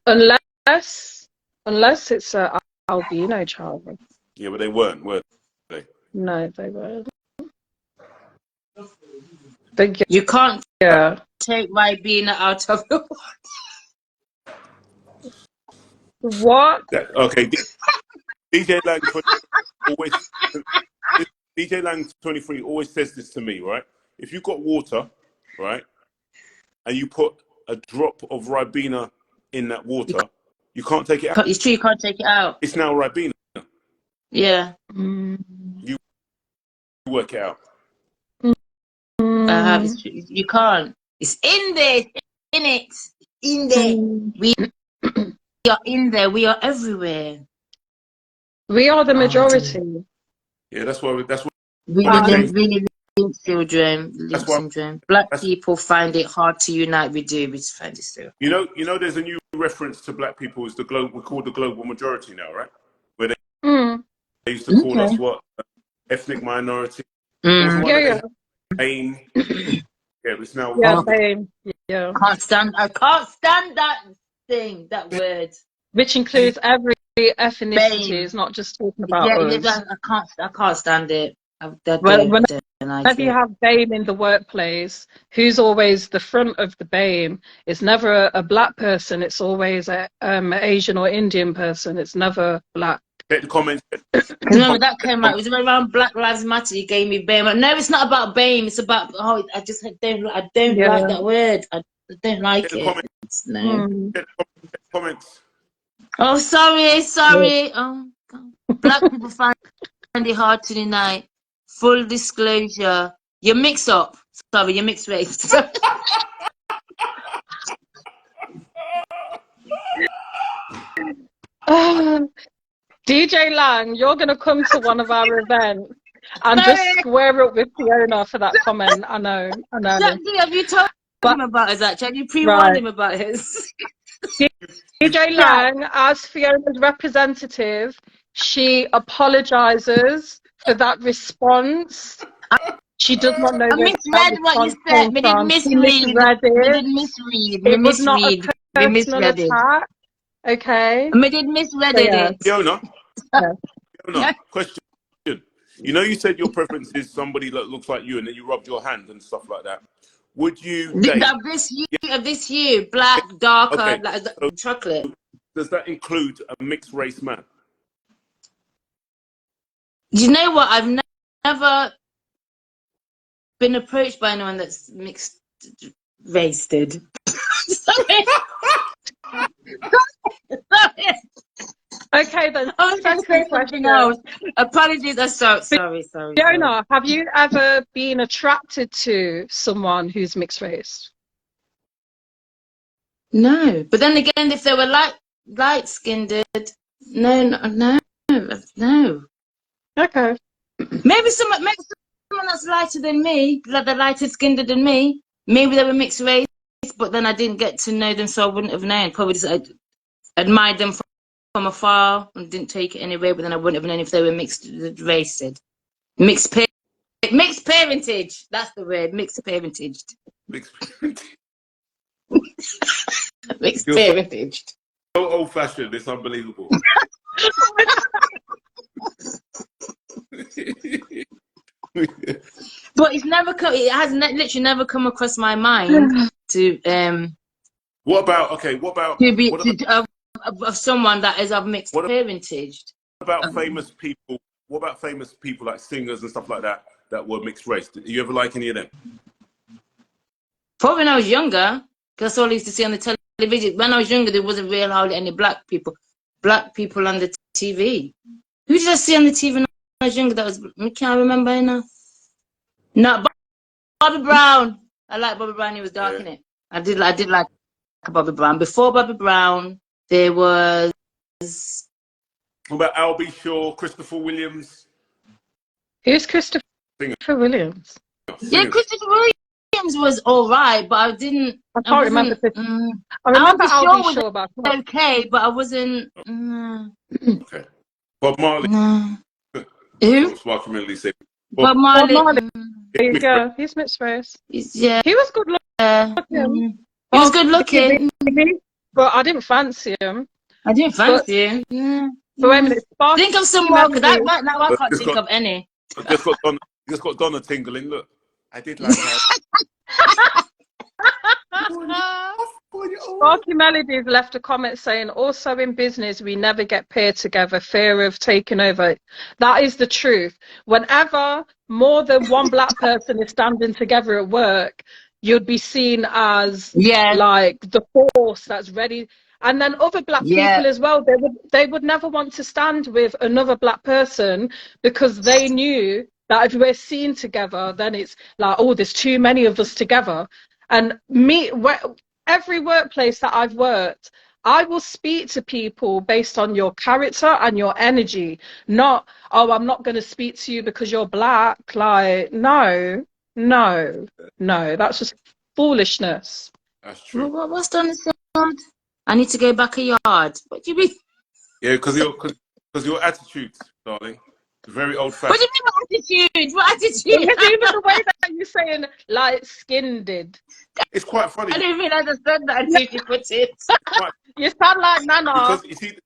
Unless it's a albino child. Yeah, but they weren't, were they? No, they weren't. You can't take Ribena out of the water. What? Okay. DJ Lang 23 always says this to me, right? If you've got water, right, and you put a drop of Ribena in that water, you can't take it out. It's true, you can't take it out. It's now Ribena. Yeah. You work it out. You can't. It's in there. In there. We are in there. We are everywhere. We are the majority. Yeah, that's why we really syndrome. Black people find it hard to unite. We just find it still. You know, there's a new reference to black people as we call the global majority now, right? Where they used to call us what? Ethnic minority. AIM. Yeah, it's now. Yeah, AIM. Yeah. I can't stand that thing, that word. Which includes every ethnicity. It's not just talking about us. I can't stand it. Whenever you have BAME in the workplace, who's always the front of the BAME? It's never a black person. It's always a Asian or Indian person. It's never black. Get the comments. Remember that came out. It was around Black Lives Matter. You gave me BAME. No, it's not about BAME. It's about I don't like that word. I don't like it. No. Get the comments. Oh, sorry. Oh, God. Black people find it hard to deny. Full disclosure. You're mixed up. Sorry, you're mixed race. DJ Lang, you're going to come to one of our events and just square up with Fiona for that comment. I know. Have you told him about his actually? Have you pre-warned him about his? DJ Lang, as Fiona's representative, she apologises for that response. She does not know. I misread what you said. We didn't misread. It was not a personal attack. Okay. We did misread it. Fiona, question. You know, you said your preference is somebody that looks like you, and then you rubbed your hand and stuff like that. Would you date of this hue, black, darker, like chocolate? Does that include a mixed race man? You know what? I've never been approached by anyone that's mixed raced. Sorry. Okay then. I was going to say something else. Apologies. Sorry. Fiona, have you ever been attracted to someone who's mixed race? No. But then again, if they were light skinned, no. Okay. Maybe someone that's lighter than me, like they're lighter skinned than me. Maybe they were mixed race, but then I didn't get to know them, so I wouldn't have known. Probably just I admired them from afar and didn't take it anyway, but then I wouldn't have known if they were mixed race. Mixed parentage. That's the word. Mixed parentage. Mixed parentage. Mixed parentage. So old fashioned. It's unbelievable. But it has literally never come across my mind to What about of someone that is of mixed parentage. What about famous people? What about famous people like singers and stuff like that were mixed race? Did you ever like any of them? Probably when I was younger, because that's all I used to see on the television. When I was younger, there wasn't really hardly any black people on the TV. Who did I see on the TV when I was younger? I can't remember now. No, Bobby Brown. I like Bobby Brown. He was dark in it. I did like Bobby Brown. Before Bobby Brown, there was. What about Albie Shaw, Christopher Williams? Who's Christopher Williams? Yeah, Christopher Williams was all right, but I didn't. I can't remember. I remember Albie Shaw back then. Okay, but I wasn't. Okay. Bob Marley. Who? Bob Marley. There you go. He's mixed race. Yeah. He was good looking. He was good looking. But I didn't fancy him. I didn't fancy him. Yeah. But wait a minute. Think of some more, because now I can't think of any. Just got Donna tingling. Look, I did like that. Sparky Melodies left a comment saying, also in business, we never get paired together, fear of taking over. That is the truth. Whenever more than one black person is standing together at work, you'd be seen as like the force that's ready. And then other black people as well, they would never want to stand with another black person, because they knew that if we're seen together, then it's like, oh, there's too many of us together. And every workplace that I've worked, I will speak to people based on your character and your energy, not, oh, I'm not going to speak to you because you're black. Like, no, that's just foolishness. That's true. What's done is said? I need to go back a yard. What do you mean? Yeah, because your attitude, darling, is very old-fashioned. What do you mean what attitude? Even the way that you're saying light skinned. It's quite funny. I didn't even understand that until you put it. You sound like Nana. Because you see,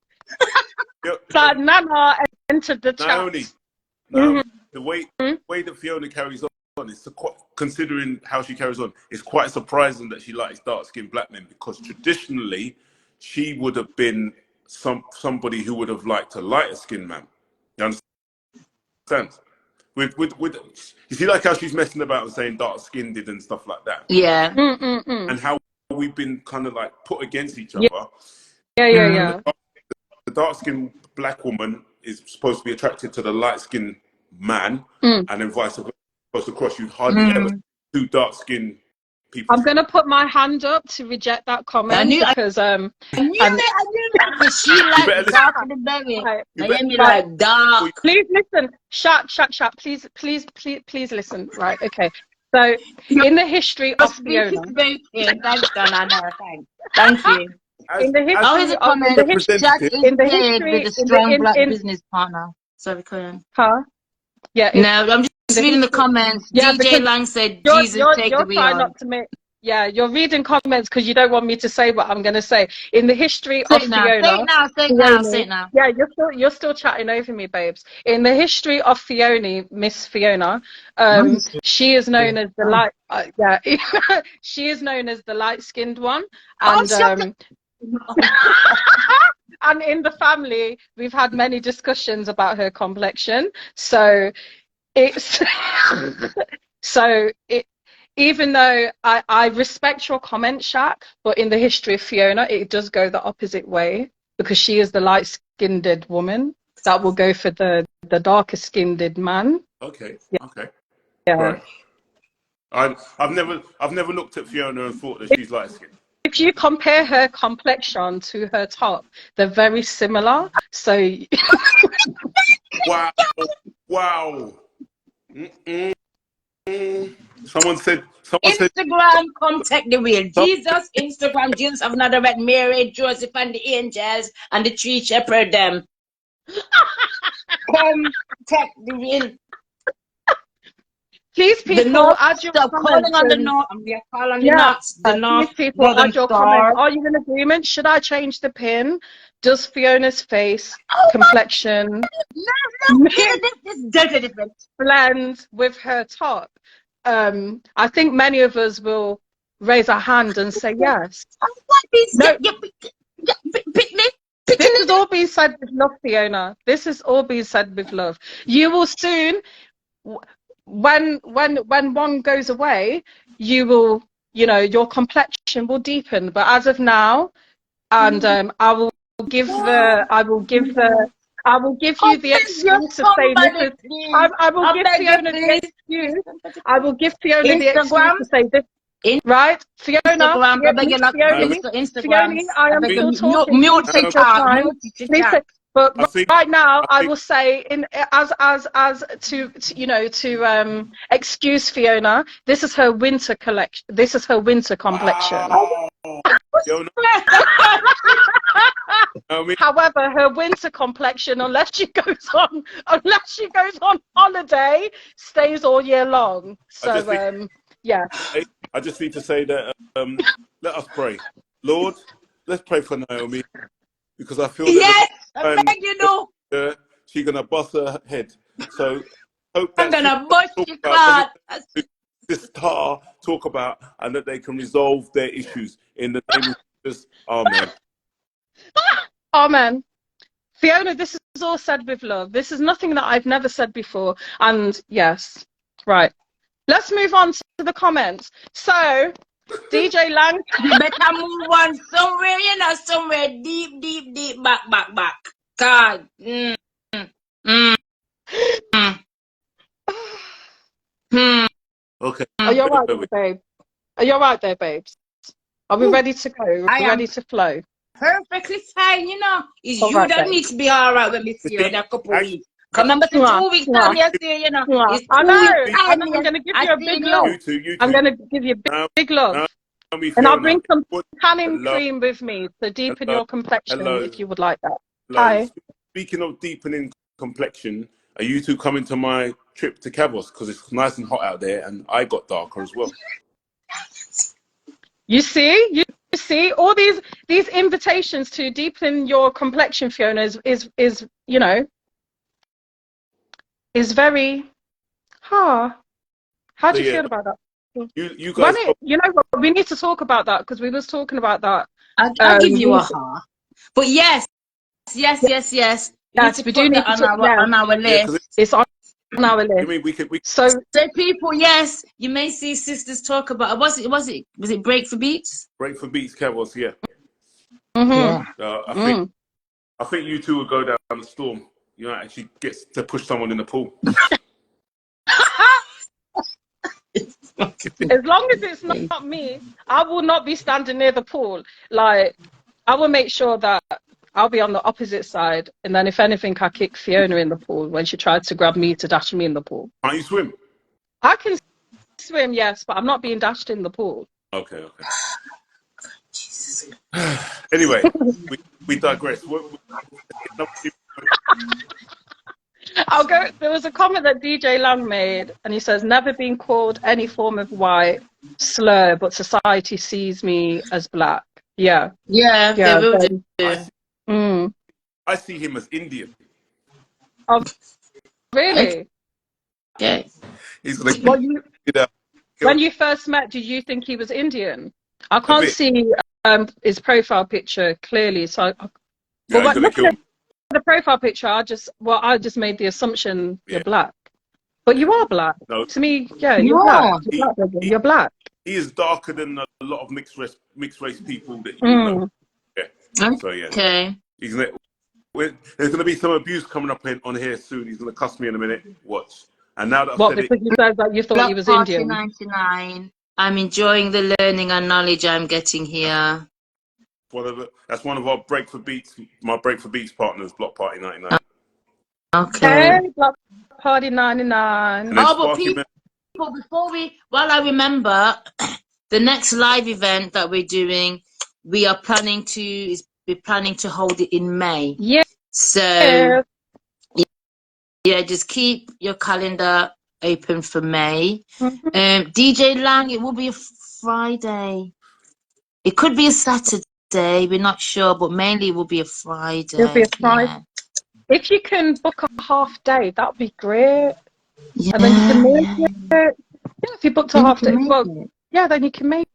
Nana entered the chat. Naomi, the way that Fiona carries on is considering how she carries on, it's quite surprising that she likes dark-skinned black men, because traditionally she would have been somebody who would have liked a lighter-skinned man. You understand? With you see, like how she's messing about and saying dark-skinned and stuff like that. Yeah. And how we've been kind of like put against each other. Yeah. The dark-skinned black woman is supposed to be attracted to the light-skinned man, and then vice versa. Across, you hardly ever see two dark-skinned people. I'm gonna put my hand up to reject that comment because I knew it. She like dark in the belly. Miami like dark. Please listen, Shaq. Please listen. Right, okay. So in the history of Fiona, Thank you. In the history of the strong black business partner. Sorry, Cohen. Huh? Yeah. No, I'm just reading the comments. Yeah, DJ Lang said, "Jesus, take the wheel." Not to make. Yeah, you're reading comments because you don't want me to say what I'm going to say. In the history of Fiona, say it now. Yeah, you're still chatting over me, babes. In the history of Fiona, Miss Fiona, she is known as the light. She is known as the light-skinned one, and and in the family, we've had many discussions about her complexion. So it's even though I respect your comment, Shaq, but in the history of Fiona, it does go the opposite way, because she is the light-skinned woman that will go for the darker-skinned man. Okay. Yeah. Okay. Yeah. Right. I've never looked at Fiona and thought that she's light-skinned. If you compare her complexion to her top, they're very similar. So. Wow. Someone said Instagram, come take the wheel. Jesus, Instagram, Jesus have another red Mary, Joseph and the angels and the three shepherd them. Come take the wheel. Please, people, add your comments. Calling on the north. We are calling the north. The north. Please, people, add your comments. Are you in agreement? Should I change the pin? Does Fiona's face, complexion, blend with her top? I think many of us will raise our hand and say yes. No, this has all been said with love, Fiona. This has all been said with love. You will soon, when one goes away, you will, your complexion will deepen. But as of now, and I will give you the excuse to say this is, I will give Fiona the excuse. I will give Fiona the excuse to say this. Right, Fiona, Fiona, I am still talking. But right now, I will say, as to excuse Fiona, this is her winter collection. This is her winter complexion. However, her winter complexion, unless she goes on holiday, stays all year long. So yeah. I just need to say that let us pray. Lord, let's pray for Naomi, because I feel that she's gonna bust her head. So hope that I'm gonna bust your card. This star talk about, and that they can resolve their issues in the name of Jesus. Amen. Amen. Fiona, this is all said with love. This is nothing that I've never said before. And yes, right. Let's move on to the comments. So, DJ Lang. You better move on somewhere, deep, back. God. Okay. Are you all right there, babe? Are you all right there, babes? Are we ready to go? Are we ready to flow? Perfectly fine, It's all you that babe. Needs to be all right when we see you in a couple of weeks. Remember, 2 weeks time yesterday, It's I know. I'm going to give you a big love. I'm going to give you a big love. And I'll bring some tanning cream with me to deepen your complexion if you would like that. Hi. Speaking of deepening complexion, are you two coming to my trip to Cavos? Because it's nice and hot out there, and I got darker as well. You see, all these invitations to deepen your complexion, Fiona, is very Huh. How do So, you yeah, feel about that? you guys. You know what? We need to talk about that because we was talking about that. I'll give you a ha. But yes. We need to we put do need that to on our list. It's on our list. I mean, we could. So people, yes, you may see sisters talk about. Was it Break for Beats? Break for Beats, Kevos, yeah. Yeah. I think you two would go down the storm. You know, actually gets to push someone in the pool. As long as it's not me, I will not be standing near the pool. Like, I will make sure that I'll be on the opposite side, and then if anything, I kick Fiona in the pool when she tried to grab me to dash me in the pool. Can't you swim? I can swim, yes, but I'm not being dashed in the pool. Okay. Anyway, we digress. I'll go. There was a comment that DJ Lang made, and he says, "Never been called any form of white slur, but society sees me as black." Yeah. They will do. I see him as Indian. Oh, really? Okay. He's like, when you first met, did you think he was Indian? I can't see his profile picture clearly, so. But looking at the profile picture, I just made the assumption you're black, but you are black. No. To me, you're black. You're black. He is darker than a lot of mixed race people that you know. Yeah. So Okay. There's gonna be some abuse coming up on here soon. He's gonna cuss me in a minute. Watch. And now that I've said it, you said that you thought he was Indian. 99. I'm enjoying the learning and knowledge I'm getting here. That's one of our Break for Beats, my Break for Beats partners, Block Party 99. Okay. Hey, Block Party 99. But people, while I remember, the next live event that we're doing, we're planning to hold it in May. Yeah. So, just keep your calendar open for May. DJ Lang, it will be a Friday. It could be a Saturday. We're not sure, but mainly it will be a Friday. It'll be a Friday. Yeah. If you can book a half day, that'd be great. Yeah, and then you can make it. Yeah, if you booked a half day, then you can make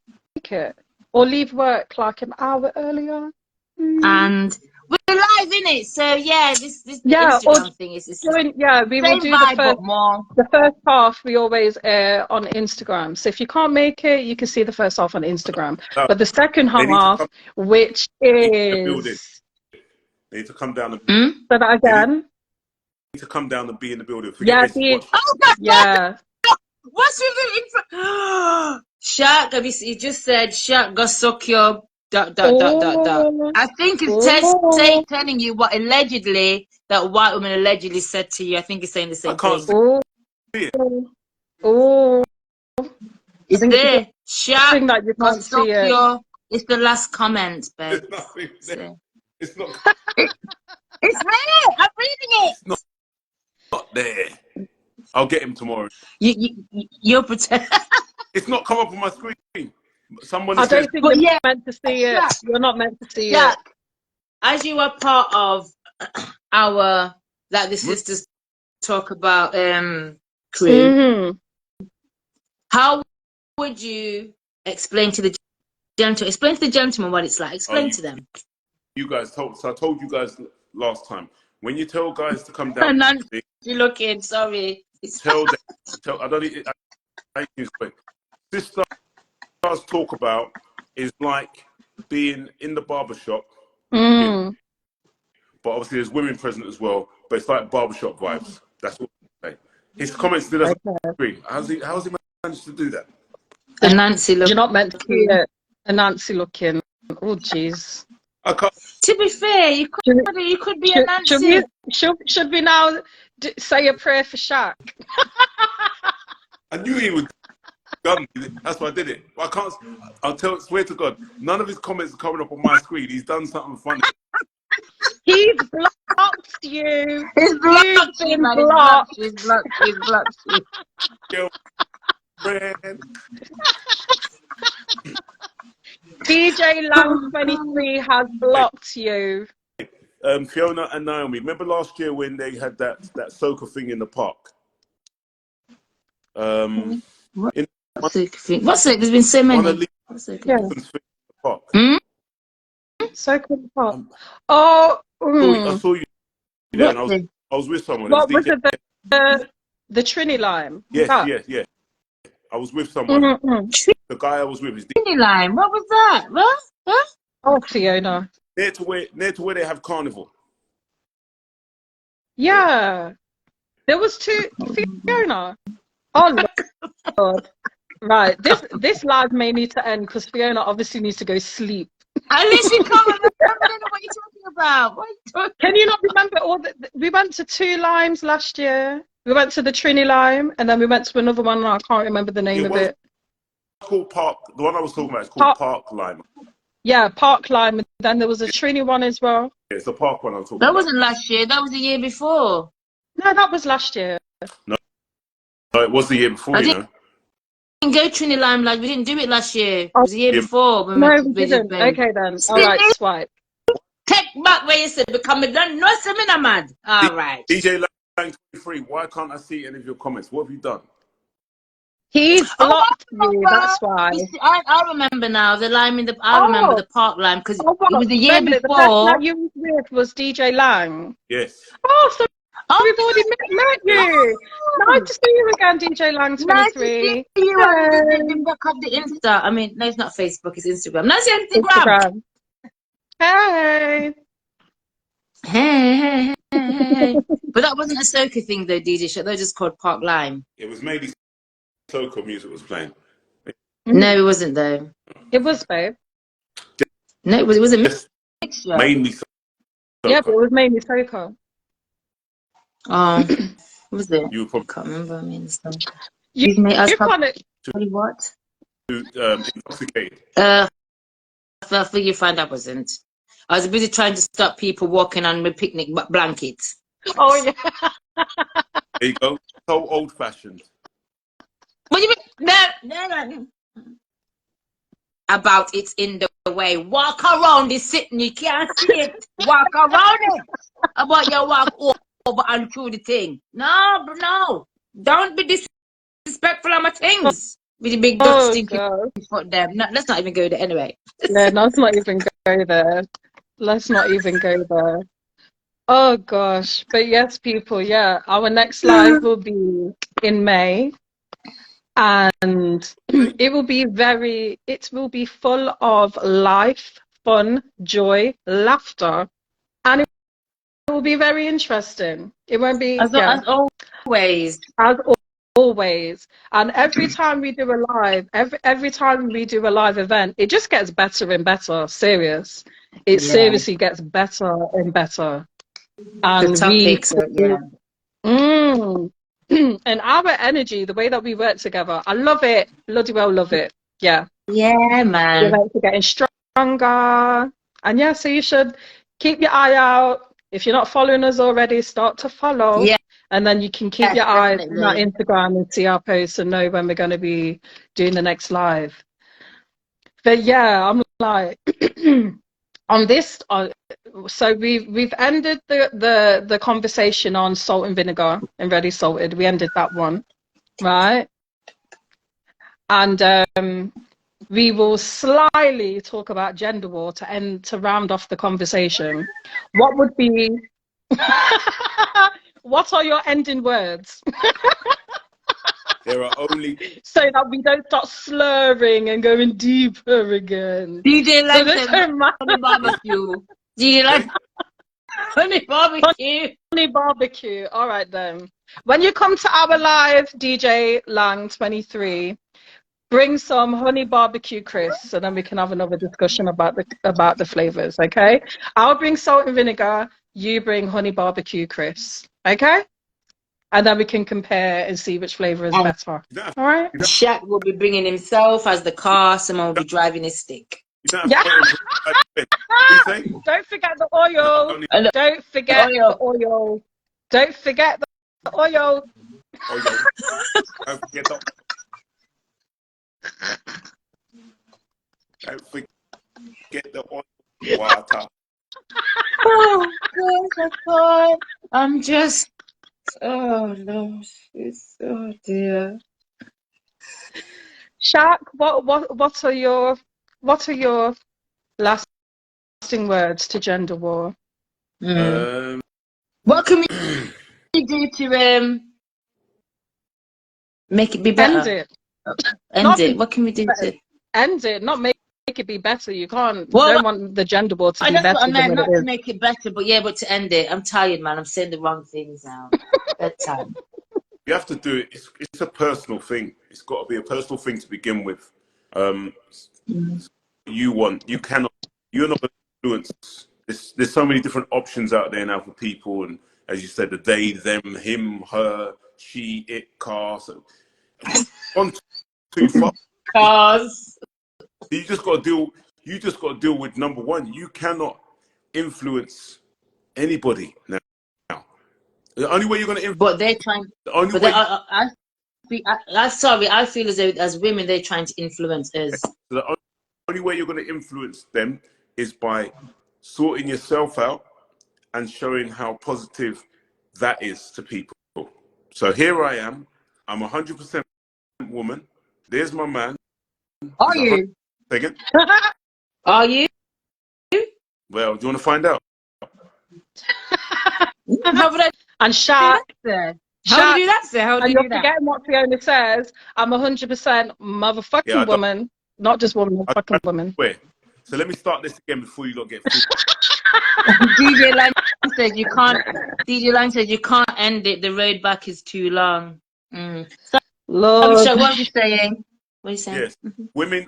it. Or leave work like an hour earlier. And we're live in it, so this Instagram thing is we will do the first half. We always air on Instagram, so if you can't make it, you can see the first half on Instagram. But the second half, which is they need to come down. So that again. Need to come down and be in the building. What's with the Shaq? You just said Shaq go suck your ... I think it's telling you what allegedly that white woman allegedly said to you. I think he's saying the same thing. It's there. Shaq that you can't see it. It's the last comment, babe. It's not. It's there. I'm reading it. It's not there. I'll get him tomorrow. You'll pretend. It's not come up on my screen. Someone I don't think you're meant to see it. You're not meant to see it. As you are part of our, like the sisters talk about crew, how would you explain to the gentleman what it's like? Explain to them. You guys told. So I told you guys last time. When you tell guys to come down, you're looking. Sorry. Tell them. I don't need. I use quick. Sisters talk about is like being in the barbershop. But obviously there's women present as well. But it's like barbershop vibes. That's what I say. His comments did us agree. How's he managed to do that? The Nancy looking. You're not meant to see it. A Nancy looking. Oh jeez. To be fair, you could be a Nancy. Should we now say a prayer for Shaq? I knew he would. That's why I did it. I can't. Swear to God, none of his comments are coming up on my screen. He's done something funny. He's blocked you. He's blocked you, man. He's blocked you. DJ Lang 23 has blocked you. Fiona and Naomi, remember last year when they had that soca thing in the park? What's it? There's been so many. Yeah. Circle the Park. I saw you there, and I was with someone. What was it? The Trini Lime? Yes. I was with someone. The guy I was with is Trini Lime. What was that? What? Oh, Fiona. Near to where they have carnival. Yeah. There was two. Fiona. Oh, Lord. Right. This live may need to end because Fiona obviously needs to go sleep. At least you can't remember what you're talking about. What are you talking Can you not remember we went to 2 limes last year? We went to the Trini Lime and then we went to another one and I can't remember the name of it. Called Park. The one I was talking about is called Park Lime. Yeah, Park Lime. And then there was a Trini one as well. Yeah, it's the Park one I'm talking about. That wasn't last year. That was the year before. No, that was last year. No, it was the year before, you know. We didn't go Trini Lime, like we didn't do it last year. It was the year before. No, we didn't. Okay then. All right, swipe. Take back where you said become a done. No seminar mad. All right. DJ Lang 23. Why can't I see any of your comments? What have you done? He's blocked you. That's why. I remember now the lime in the. I remember the Park Lime because it was the year before. The person that you were with was DJ Lang. Yes. Oh, so we've already met you. Nice to see you again, DJ Lang 23. Nice to see you. Back up the Insta. I mean, no, it's not Facebook. It's Instagram. That's Instagram. Hey. But that wasn't a soca thing though, DJ Shaq. That was just called Park Lime. It was mainly soca music was playing. No, it wasn't though. It was, babe. No, it was a mixture. Mainly soca. Yeah, but it was mainly soca. What was it? You probably can't remember. I mean, so. You what? Intoxicated. I figure you find I wasn't. I was busy trying to stop people walking on my picnic blankets. Oh yeah. There you go. So old-fashioned. What do you mean? No. About it's in the way. Walk around it, sitting. You can't see it. Walk around it. About you walk over and through the thing. No. Don't be disrespectful of my things. With the big duck stinking foot there. No, let's not even go there anyway. No, let's not even go there. Let's not even go there. Oh gosh. But yes, people, yeah. Our next live will be in May. And it will be full of life, fun, joy, laughter. And it will be very interesting. It won't be as always. As always. And every time we do a live, every time we do a live event, it just gets better and better. Serious. It seriously gets better and better. And the topics, and our energy, the way that we work together, I love it. Bloody well love it. Yeah. Yeah, man. We're getting stronger. And yeah, so you should keep your eye out. If you're not following us already, start to follow. Yeah. And then you can keep your eye on our Instagram and see our posts and know when we're going to be doing the next live. But yeah, I'm like, on this, so we've ended the conversation on salt and vinegar and ready salted. We ended that one, right? And we will slyly talk about gender war to round off the conversation. What would be? What are your ending words? There are only so that we don't start slurring and going deeper again. DJ like honey barbecue. DJ like honey barbecue. Honey barbecue. All right then. When you come to our live, DJ Lang 23, bring some honey barbecue crisps, and then we can have another discussion about the flavors. Okay? I'll bring salt and vinegar. You bring honey barbecue crisps. Okay? And then we can compare and see which flavor is better. All right? Shaq will be bringing himself as the car. Someone will be driving his stick. Yeah. Don't forget the oil. Don't forget the oil. Don't forget the oil. Don't forget the Don't forget the oil. Water. Oh gosh, I'm just. Oh no, it's oh dear. Shaq, what are your lasting words to gender war? What can we do to make it be better? End it. What can we do to end it? Not make it be better. You can't. Well, you don't want the gender war to be better. That's what I meant. Not to make it better, but yeah, but to end it. I'm tired, man. I'm saying the wrong things now. Bedtime. You have to do it. It's a personal thing. It's got to be a personal thing to begin with. You want. You cannot. You're not going to influence. There's so many different options out there now for people, and as you said, the they, them, him, her, she, it, car. So, one, too far. Cars. You just got to deal. You just got to deal with number one. You cannot influence anybody now. The only way you're going to influence. But they're trying. The only way. I'm sorry. I feel as though as women they're trying to influence us. So the only way you're going to influence them is by sorting yourself out and showing how positive that is to people. So here I am. I'm 100% woman. There's my man. Are you? Second. Are you? Well, do you want to find out? And Shaq. How do you do that, sir? How do you do that? You're forgetting what Fiona says. I'm 100% motherfucking woman, not just woman, fucking woman. Wait. So let me start this again before you lot get fooled. DJ Lang said you can't. DJ Lang said you can't end it. The road back is too long. So, Lord. what are you saying? What are you saying? Yes, women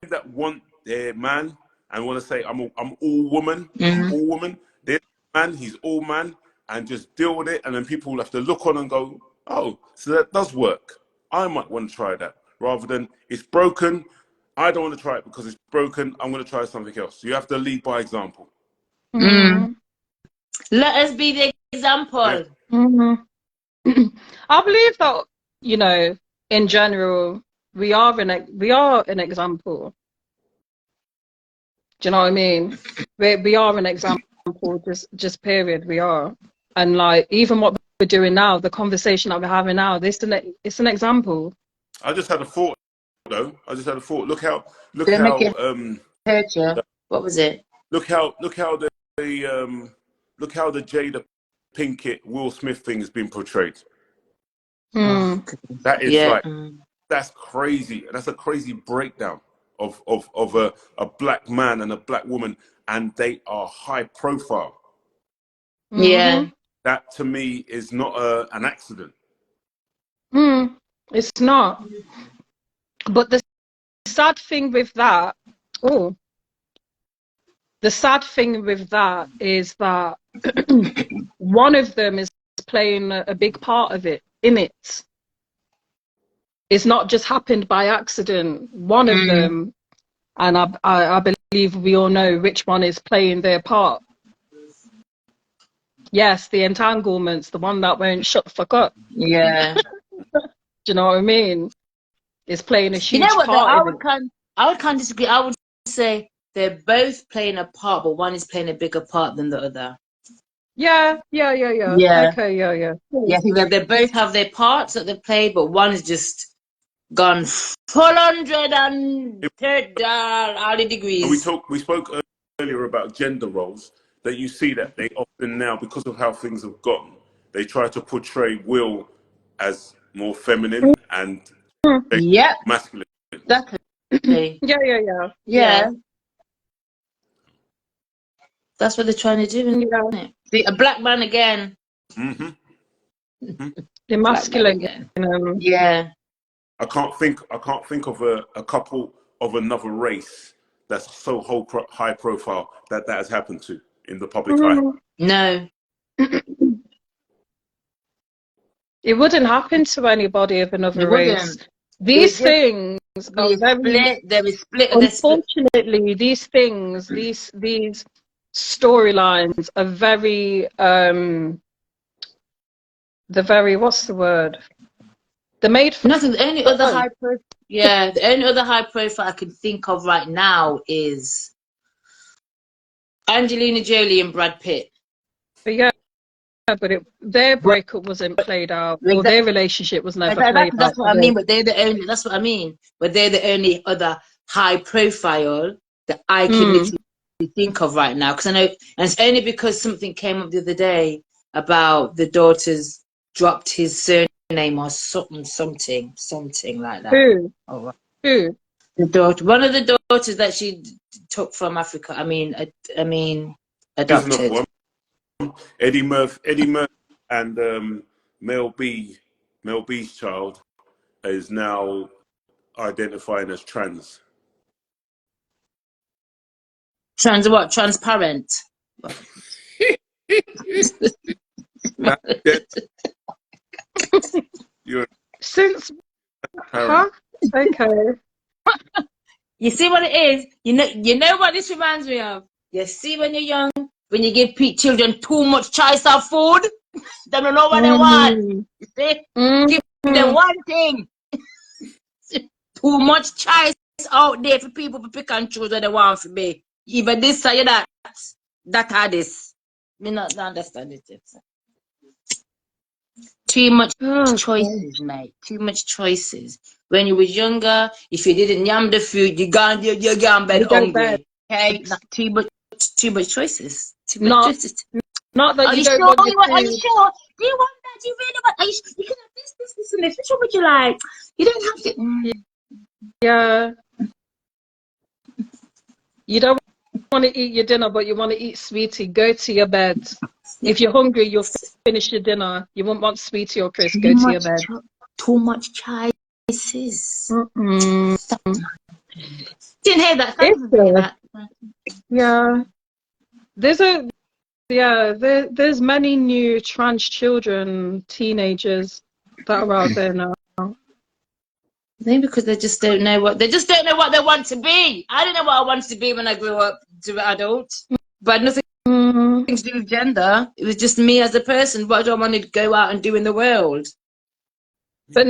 that want their man and want to say I'm all woman, I'm all woman. Their man, he's all man, and just deal with it. And then people will have to look on and go, oh, so that does work. I might want to try that rather than it's broken. I don't want to try it because it's broken. I'm going to try something else. You have to lead by example. Let us be the example. Yeah. I believe that, you know, in general, we are an example. Do you know what I mean? We are an example. Just period. We are, and like even what we're doing now, the conversation that we're having now, it's an example. I just had a thought. Though I just had a thought. Look how what was it? Look how the Jada Pinkett Will Smith thing has been portrayed. That is that's crazy. That's a crazy breakdown of a black man and a black woman, and they are high profile. Yeah, that to me is not an accident. It's not. But the sad thing with that, is that one of them is playing a big part of it in it. It's not just happened by accident. One of them, and I believe we all know which one is playing their part. Yes, the entanglements, the one that won't shut the fuck up. Yeah. Do you know what I mean? Is playing a huge part. I would kind of disagree. I would say they're both playing a part, but one is playing a bigger part than the other. Yeah. Okay, yeah. Yeah, I think that they both have their parts that they've played, but one is just gone full 130 all the degrees. We spoke earlier about gender roles. That you see that they often now, because of how things have gotten, they try to portray Will as more feminine and masculine. Exactly. Yeah. That's what they're trying to do, isn't it? See, a black man again. The masculine again. Yeah. I can't think of a couple of another race that's so high profile that has happened to in the public eye. No. It wouldn't happen to anybody of another race. These things are very split. Unfortunately, these things, these storylines are very what's the word? They're made for nothing. The only other high profile I can think of right now is Angelina Jolie and Brad Pitt. But yeah, but their breakup wasn't played out, or their relationship was never played out. That's what I mean. But they're the only. That's what I mean. But they're the only other high profile that I can literally think of right now. Because I know, and it's only because something came up the other day about the daughters dropped his surname or something like that. Who? Oh, right. Who? The daughter, one of the daughters that she took from Africa. I mean, adopted. Eddie Murphy, and Mel B's child is now identifying as trans. Trans what? Transparent. Since huh? Okay. You see what it is? You know what this reminds me of? You see when you're young, when you give children too much choice of food, they don't know what they want. You see? Give them one thing. Too much choice out there for people to pick and choose what they want for me. Either this or that. That or this. Me not understand it. Too much choices, mate. Too much choices. When you was younger, if you didn't yam the food, you gone bed hungry. Okay, not too much choices. Too much choices. Not that are you don't sure? Want are you sure? Do you want that? Do you really want? Are you can have this, and this. Which one would you like? You don't have to. Yeah. You don't want to eat your dinner, but you want to eat sweetie. Go to your bed. If you're hungry, you'll finish your dinner. You won't want sweetie or crisp. Go to your bed. Too much choices. Didn't hear that. Yeah. There's many new trans children, teenagers that are out there now. Maybe because they just don't know what they want to be. I don't know what I wanted to be when I grew up to an adult, but nothing to do with gender. It was just me as a person. What do I want to go out and do in the world? But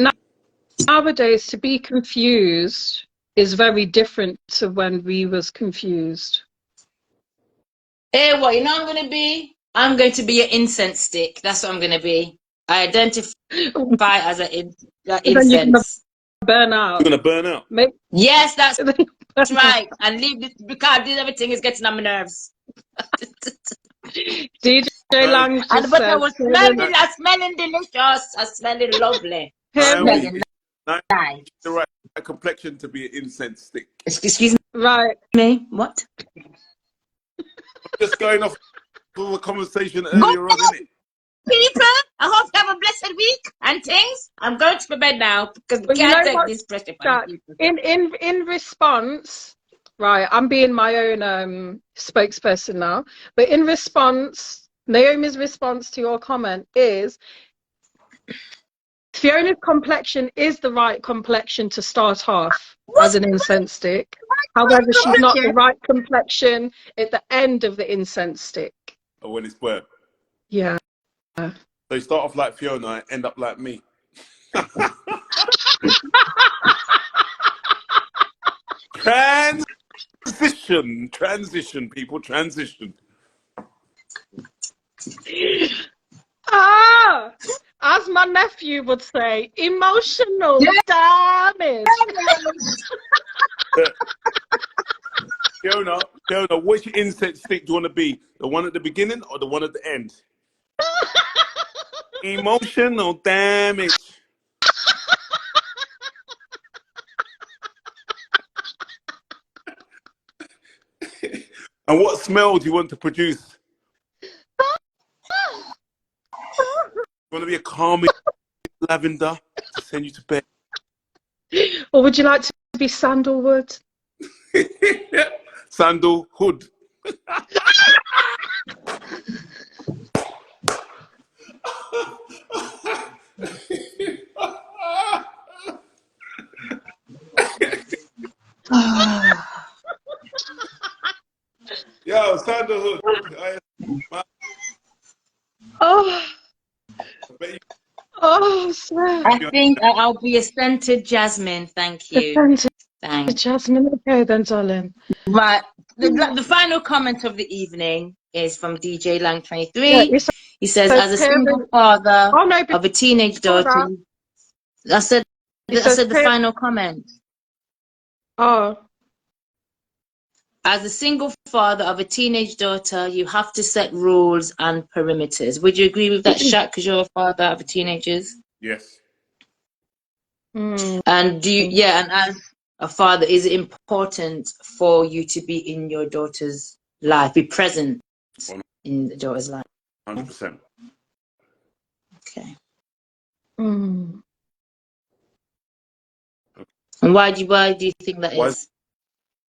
nowadays, to be confused is very different to when we was confused. Hey, what you know I'm going to be? I'm going to be an incense stick. That's what I'm going to be. I identify as an incense. Burn out. You're gonna burn out. Yes, that's right. And leave this because everything is getting on my nerves. DJ Lang just but I was smelling delicious. I smelling lovely. The right complexion to be an incense stick. Excuse me. Right. Me? What? Just going off of a conversation earlier on, isn't it? People, I hope you have a blessed week and things. I'm going to bed now because we can't take this pressure. In response, right, I'm being my own spokesperson now, but in response, Naomi's response to your comment is Fiona's complexion is the right complexion to start off as an incense stick. However, she's not the right complexion at the end of the incense stick. Or when it's burnt. Yeah. They start off like Fiona and end up like me. Transition, people, transition. As my nephew would say, emotional damage. Fiona, which incense stick do you want to be? The one at the beginning or the one at the end? Emotional damage. And what smell do you want to produce? You want to be a calming lavender to send you to bed? Or would you like to be sandalwood? Sandalwood. Yo, sandalwood. I think I'll be a scented jasmine. Thank you. Thanks. Jasmine, okay then, darling. Right. The final comment of the evening. is from DJ Lang 23. Yeah, he says, as a single father of a teenage daughter, I said the final comment. Oh. As a single father of a teenage daughter, you have to set rules and perimeters. Would you agree with that, Shaq? Because you're a father of teenagers. Yes. And and as a father, is it important for you to be in your daughter's life, be present in the daughter's life? 100%. Okay. And why do you think that is?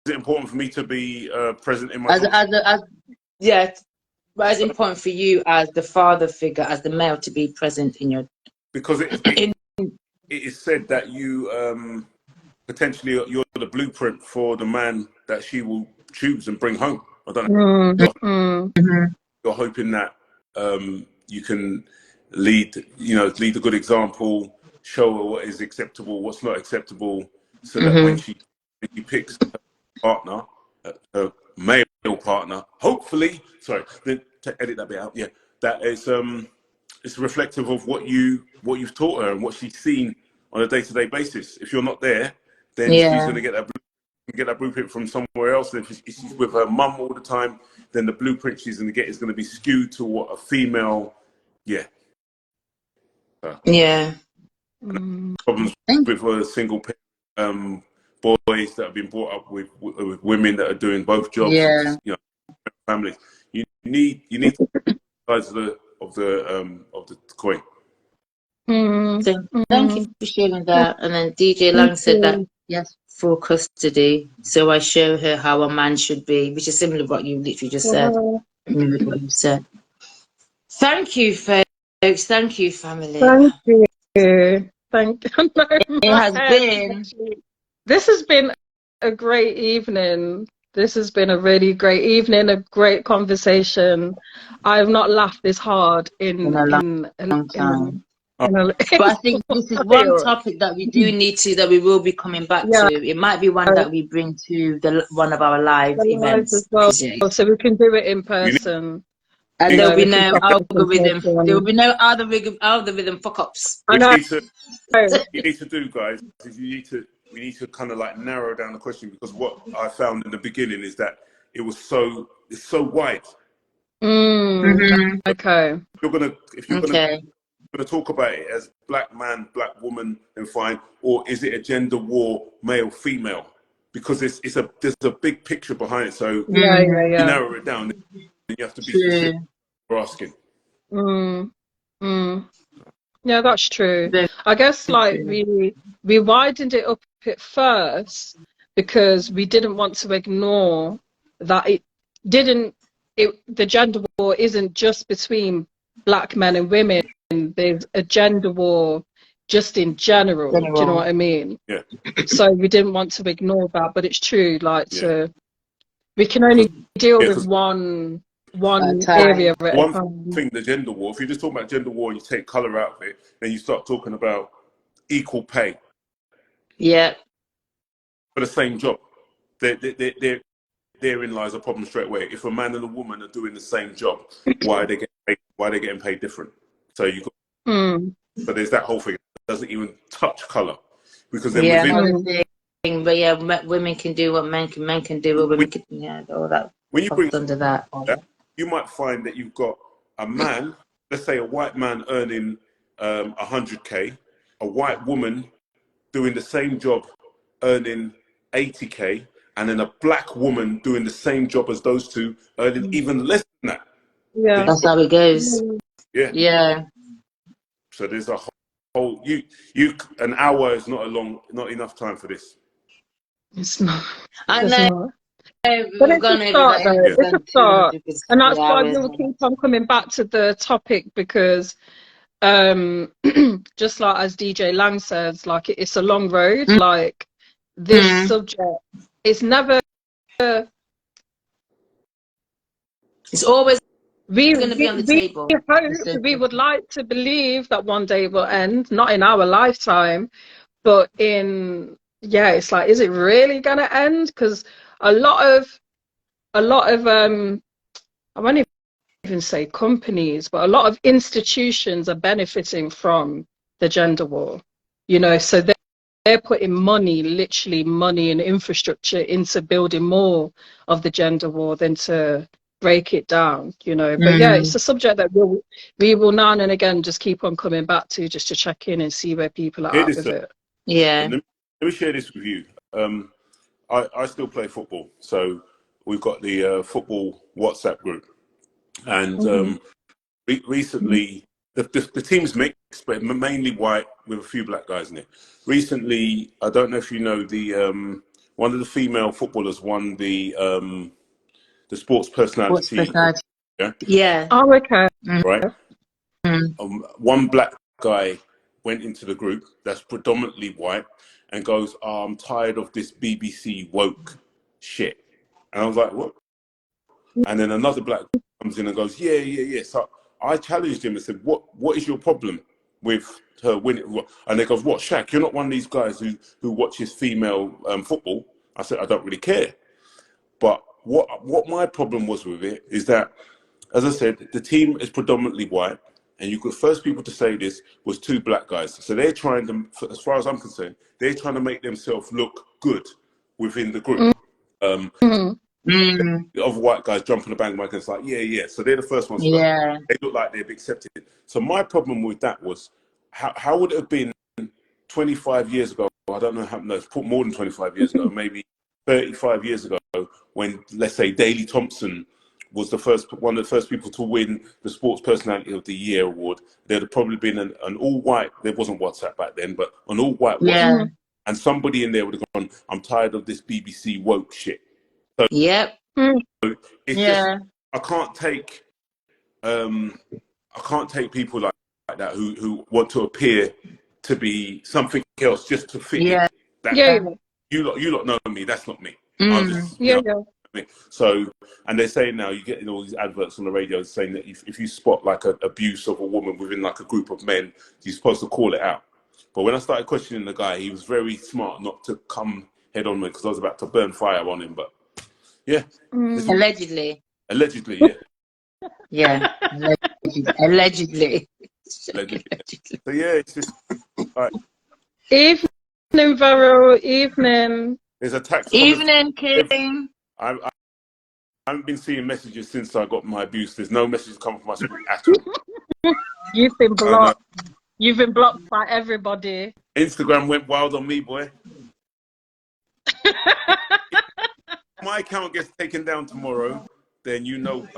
Is it important for me to be present in my but it's important for you as the father figure, as the male, to be present in your... Because it is said that you potentially you're the blueprint for the man that she will choose and bring home. I don't know. You're hoping that you can lead a good example, show her what is acceptable, what's not acceptable, so that when she picks her partner, her male partner, hopefully, sorry, to edit that bit out, that is it's reflective of what you've taught her and what she's seen on a day-to-day basis. If you're not there, then she's going to get that blueprint from somewhere else. And if she's with her mum all the time, then the blueprint she's going to get is going to be skewed to what a female, problems with single boys that have been brought up with women that are doing both jobs, families. You need sides of the coin. Thank you for sharing that. And then DJ Lang said that full custody. So I show her how a man should be, which is similar to what you literally just said. What you said. Thank you, folks. Thank you, family. Thank you. Thank you. This has been a great evening. This has been a really great evening, a great conversation. I have not laughed this hard in a long time. But I think this is one topic that we do need that we will be coming back to. It might be one that we bring to one of our live events as well, so we can do it in person. And there'll be no algorithm. There will be no algorithm fuck-ups. You need to do, guys, is we need to kind of like narrow down the question, because what I found in the beginning is that it's so wide. Okay. If you're gonna talk about it as black man, black woman, then fine. Or is it a gender war, male, female? Because there's a big picture behind it. So you narrow it down, then you have to be specific for asking. Yeah, that's true. I guess like we widened it up at first because we didn't want to ignore that the gender war isn't just between black men and women. There's a gender war just in general. Do you know what I mean? Yeah. So we didn't want to ignore that, but it's true. Like we can only deal with one area at a time. Thing, the gender war. If you just talk about gender war and you take color out of it, then you start talking about equal pay. Yeah. For the same job, therein lies a problem straight away. If a man and a woman are doing the same job, why are they getting paid? Why are they getting paid different? So you got, but there's that whole thing. It doesn't even touch color, because then but women can do what men can do what women can. All that. When you bring under that, you might find that you've got a man, let's say a white man earning 100K, a white woman doing the same job earning 80K, and then a black woman doing the same job as those two earning even less than that. Yeah, that's how it goes. Yeah. So there's a whole an hour is not enough time for this. It's not. I know. But it's a start, though. It's a start, and that's why we will keep on coming back to the topic, because just like as DJ Lang says, like it's a long road. Like this subject, it's never. It's always going to be on the table. We would like to believe that one day it will end, not in our lifetime, but in it's like, is it really going to end? Because a lot of I won't even even say companies, but a lot of institutions are benefiting from the gender war, you know, so they're putting money, literally money and infrastructure into building more of the gender war than to break it down, you know. But yeah, it's a subject that we will now and again just keep on coming back to, just to check in and see where people are at with it. Yeah. Let me share this with you. I still play football, so we've got the football WhatsApp group, and recently the team's mixed, but mainly white with a few black guys in it. Recently, I don't know if you know, the one of the female footballers won the sports personality. Yeah. Oh, okay. Right. One black guy went into the group that's predominantly white and goes, "Oh, I'm tired of this BBC woke shit." And I was like, "What?" And then another black comes in and goes, "Yeah. So I challenged him and said, what is your problem with her winning?" And they goes, "What, Shaq, you're not one of these guys who watches female football?" I said, "I don't really care." But what my problem was with it is that, as I said, the team is predominantly white, and you could first people to say this was two black guys. So they're trying to, as far as I'm concerned, they're trying to make themselves look good within the group. Of white guys jumping the bandwagon, it's like, yeah. So they're the first ones. Yeah. They look like they've accepted it. So my problem with that was, how would it have been 25 years ago? I don't know how, no, it's more than 25 years ago, maybe 35 years ago, when, let's say, Daley Thompson was one of the first people to win the Sports Personality of the Year award. There'd have probably been an all-white, there wasn't WhatsApp back then, but an all-white WhatsApp. And somebody in there would have gone, "I'm tired of this BBC woke shit." So it's just, I can't take people like that who want to appear to be something else just to fit in. You lot know me. That's not me. I'm just, So, and they're saying now, you get all these adverts on the radio saying that if you spot like an abuse of a woman within like a group of men, you're supposed to call it out. But when I started questioning the guy, he was very smart not to come head on me, because I was about to burn fire on him. But yeah, Allegedly. Yeah. Yeah. Allegedly. So yeah, it's just like, Evening, Vero. Evening. There's a tax. Evening, King. I haven't been seeing messages since I got my abuse. There's no messages coming from my screen at all. You've been blocked. You've been blocked by everybody. Instagram went wild on me, boy. My account gets taken down tomorrow, then you know.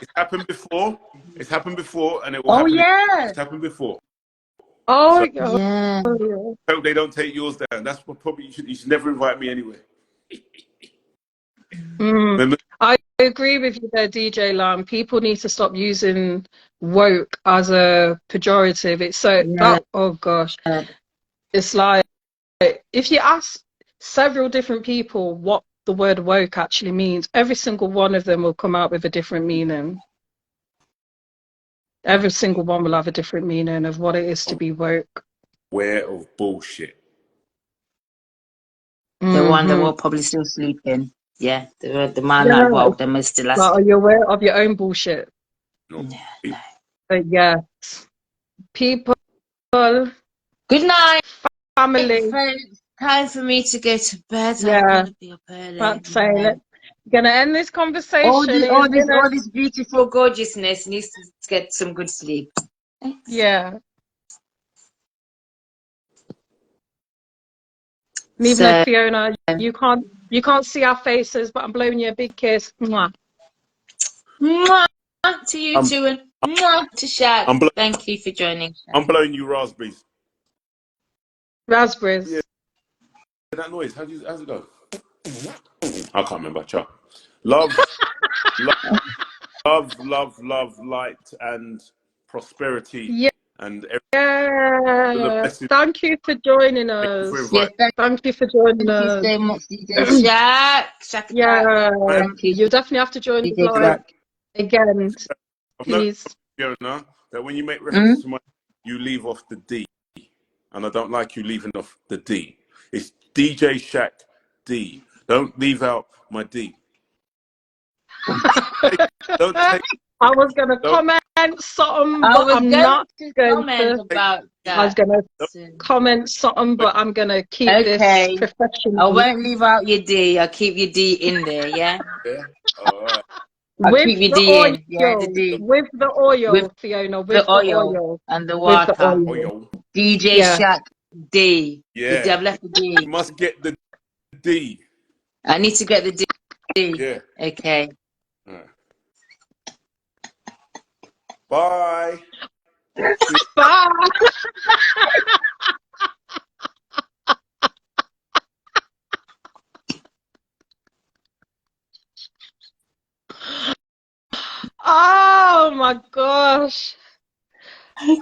It's happened before. And it will happen. It's happened before. Oh, so, hope they don't take yours down. That's what probably you should never invite me anyway. I agree with you there, DJ Lam. People need to stop using woke as a pejorative. It's so oh gosh. It's like, if you ask several different people what the word woke actually means, every single one of them will come out with a different meaning. Every single one will have a different meaning of what it is to be woke. Aware of bullshit. The one that will probably still sleeping. Yeah, the man that woke them is still asleep. Are you aware of your own bullshit? No. But yes, people. Good night, family. It's time for me to go to bed. I'm gonna be up early. That's saying it. Gonna end this conversation. All this beautiful gorgeousness needs to get some good sleep. Yeah. Leaving Fiona, you can't see our faces, but I'm blowing you a big kiss. Mwah. Mwah to you too, and mwah to Shaq. Thank you for joining. I'm blowing you raspberries. Raspberries. Yeah. That noise. How's it go? I can't remember. Ciao. Love, light, and prosperity. Yeah. And thank you for joining us. Thank you for joining us. Thank you so much, DJ Shaq. Yeah. You definitely have to join the vlog again, please. Fiona, that when you make reference to my, you leave off the D, and I don't like you leaving off the D. It's DJ Shaq D. Don't leave out my D. Don't take. I was gonna comment something, but I'm not going to. About that. I was gonna comment something, but I'm gonna keep this professional. I won't leave out your D. I'll keep your D in there. Yeah. Yeah. All right. I'll keep your D in. Yeah, the D. With the oil, Fiona. With the oil and the with water. the oil. DJ Shaq D. Yeah. I've left the D. You must get the D. I need to get the D. Yeah. Okay. Bye. Bye. Oh my gosh.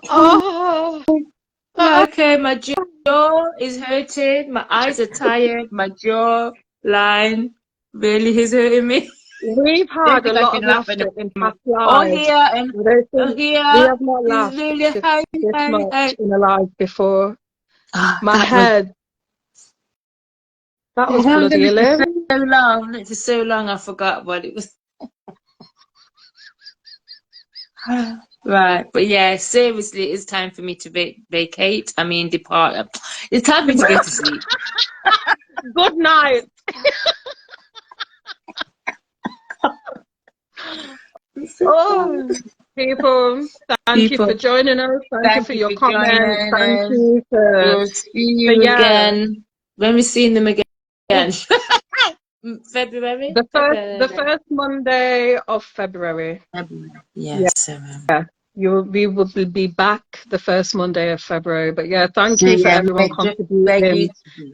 Oh. Okay, my jaw is hurting. My eyes are tired. My jaw line really is hurting me. We've had a lot of laughter in past lives. Oh, here and we have not laughed really high, this much in a live before. My head. That was bloody hilarious. So long. It was so long. I forgot what it was. Right, but yeah, seriously, it's time for me to vacate. I mean, depart. It's time for me to go to sleep. Good night. Oh, people, thank you for joining us. Thank you for your comments. Thank you for. We'll see you again when we see them again. February. The first Monday of February. Yes. Yeah. We will be back the first Monday of February. But yeah, thank you for everyone contributing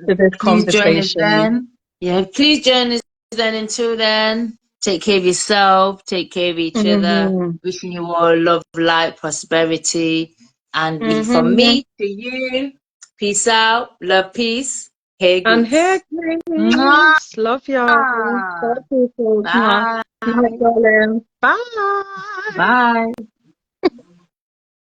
to this conversation. Please join us then. Until then, take care of yourself, take care of each other. Wishing you all love, light, prosperity. And from me to you, peace out, love, peace. Hey, and here, love y'all. Bye. Bye. Bye. Bye.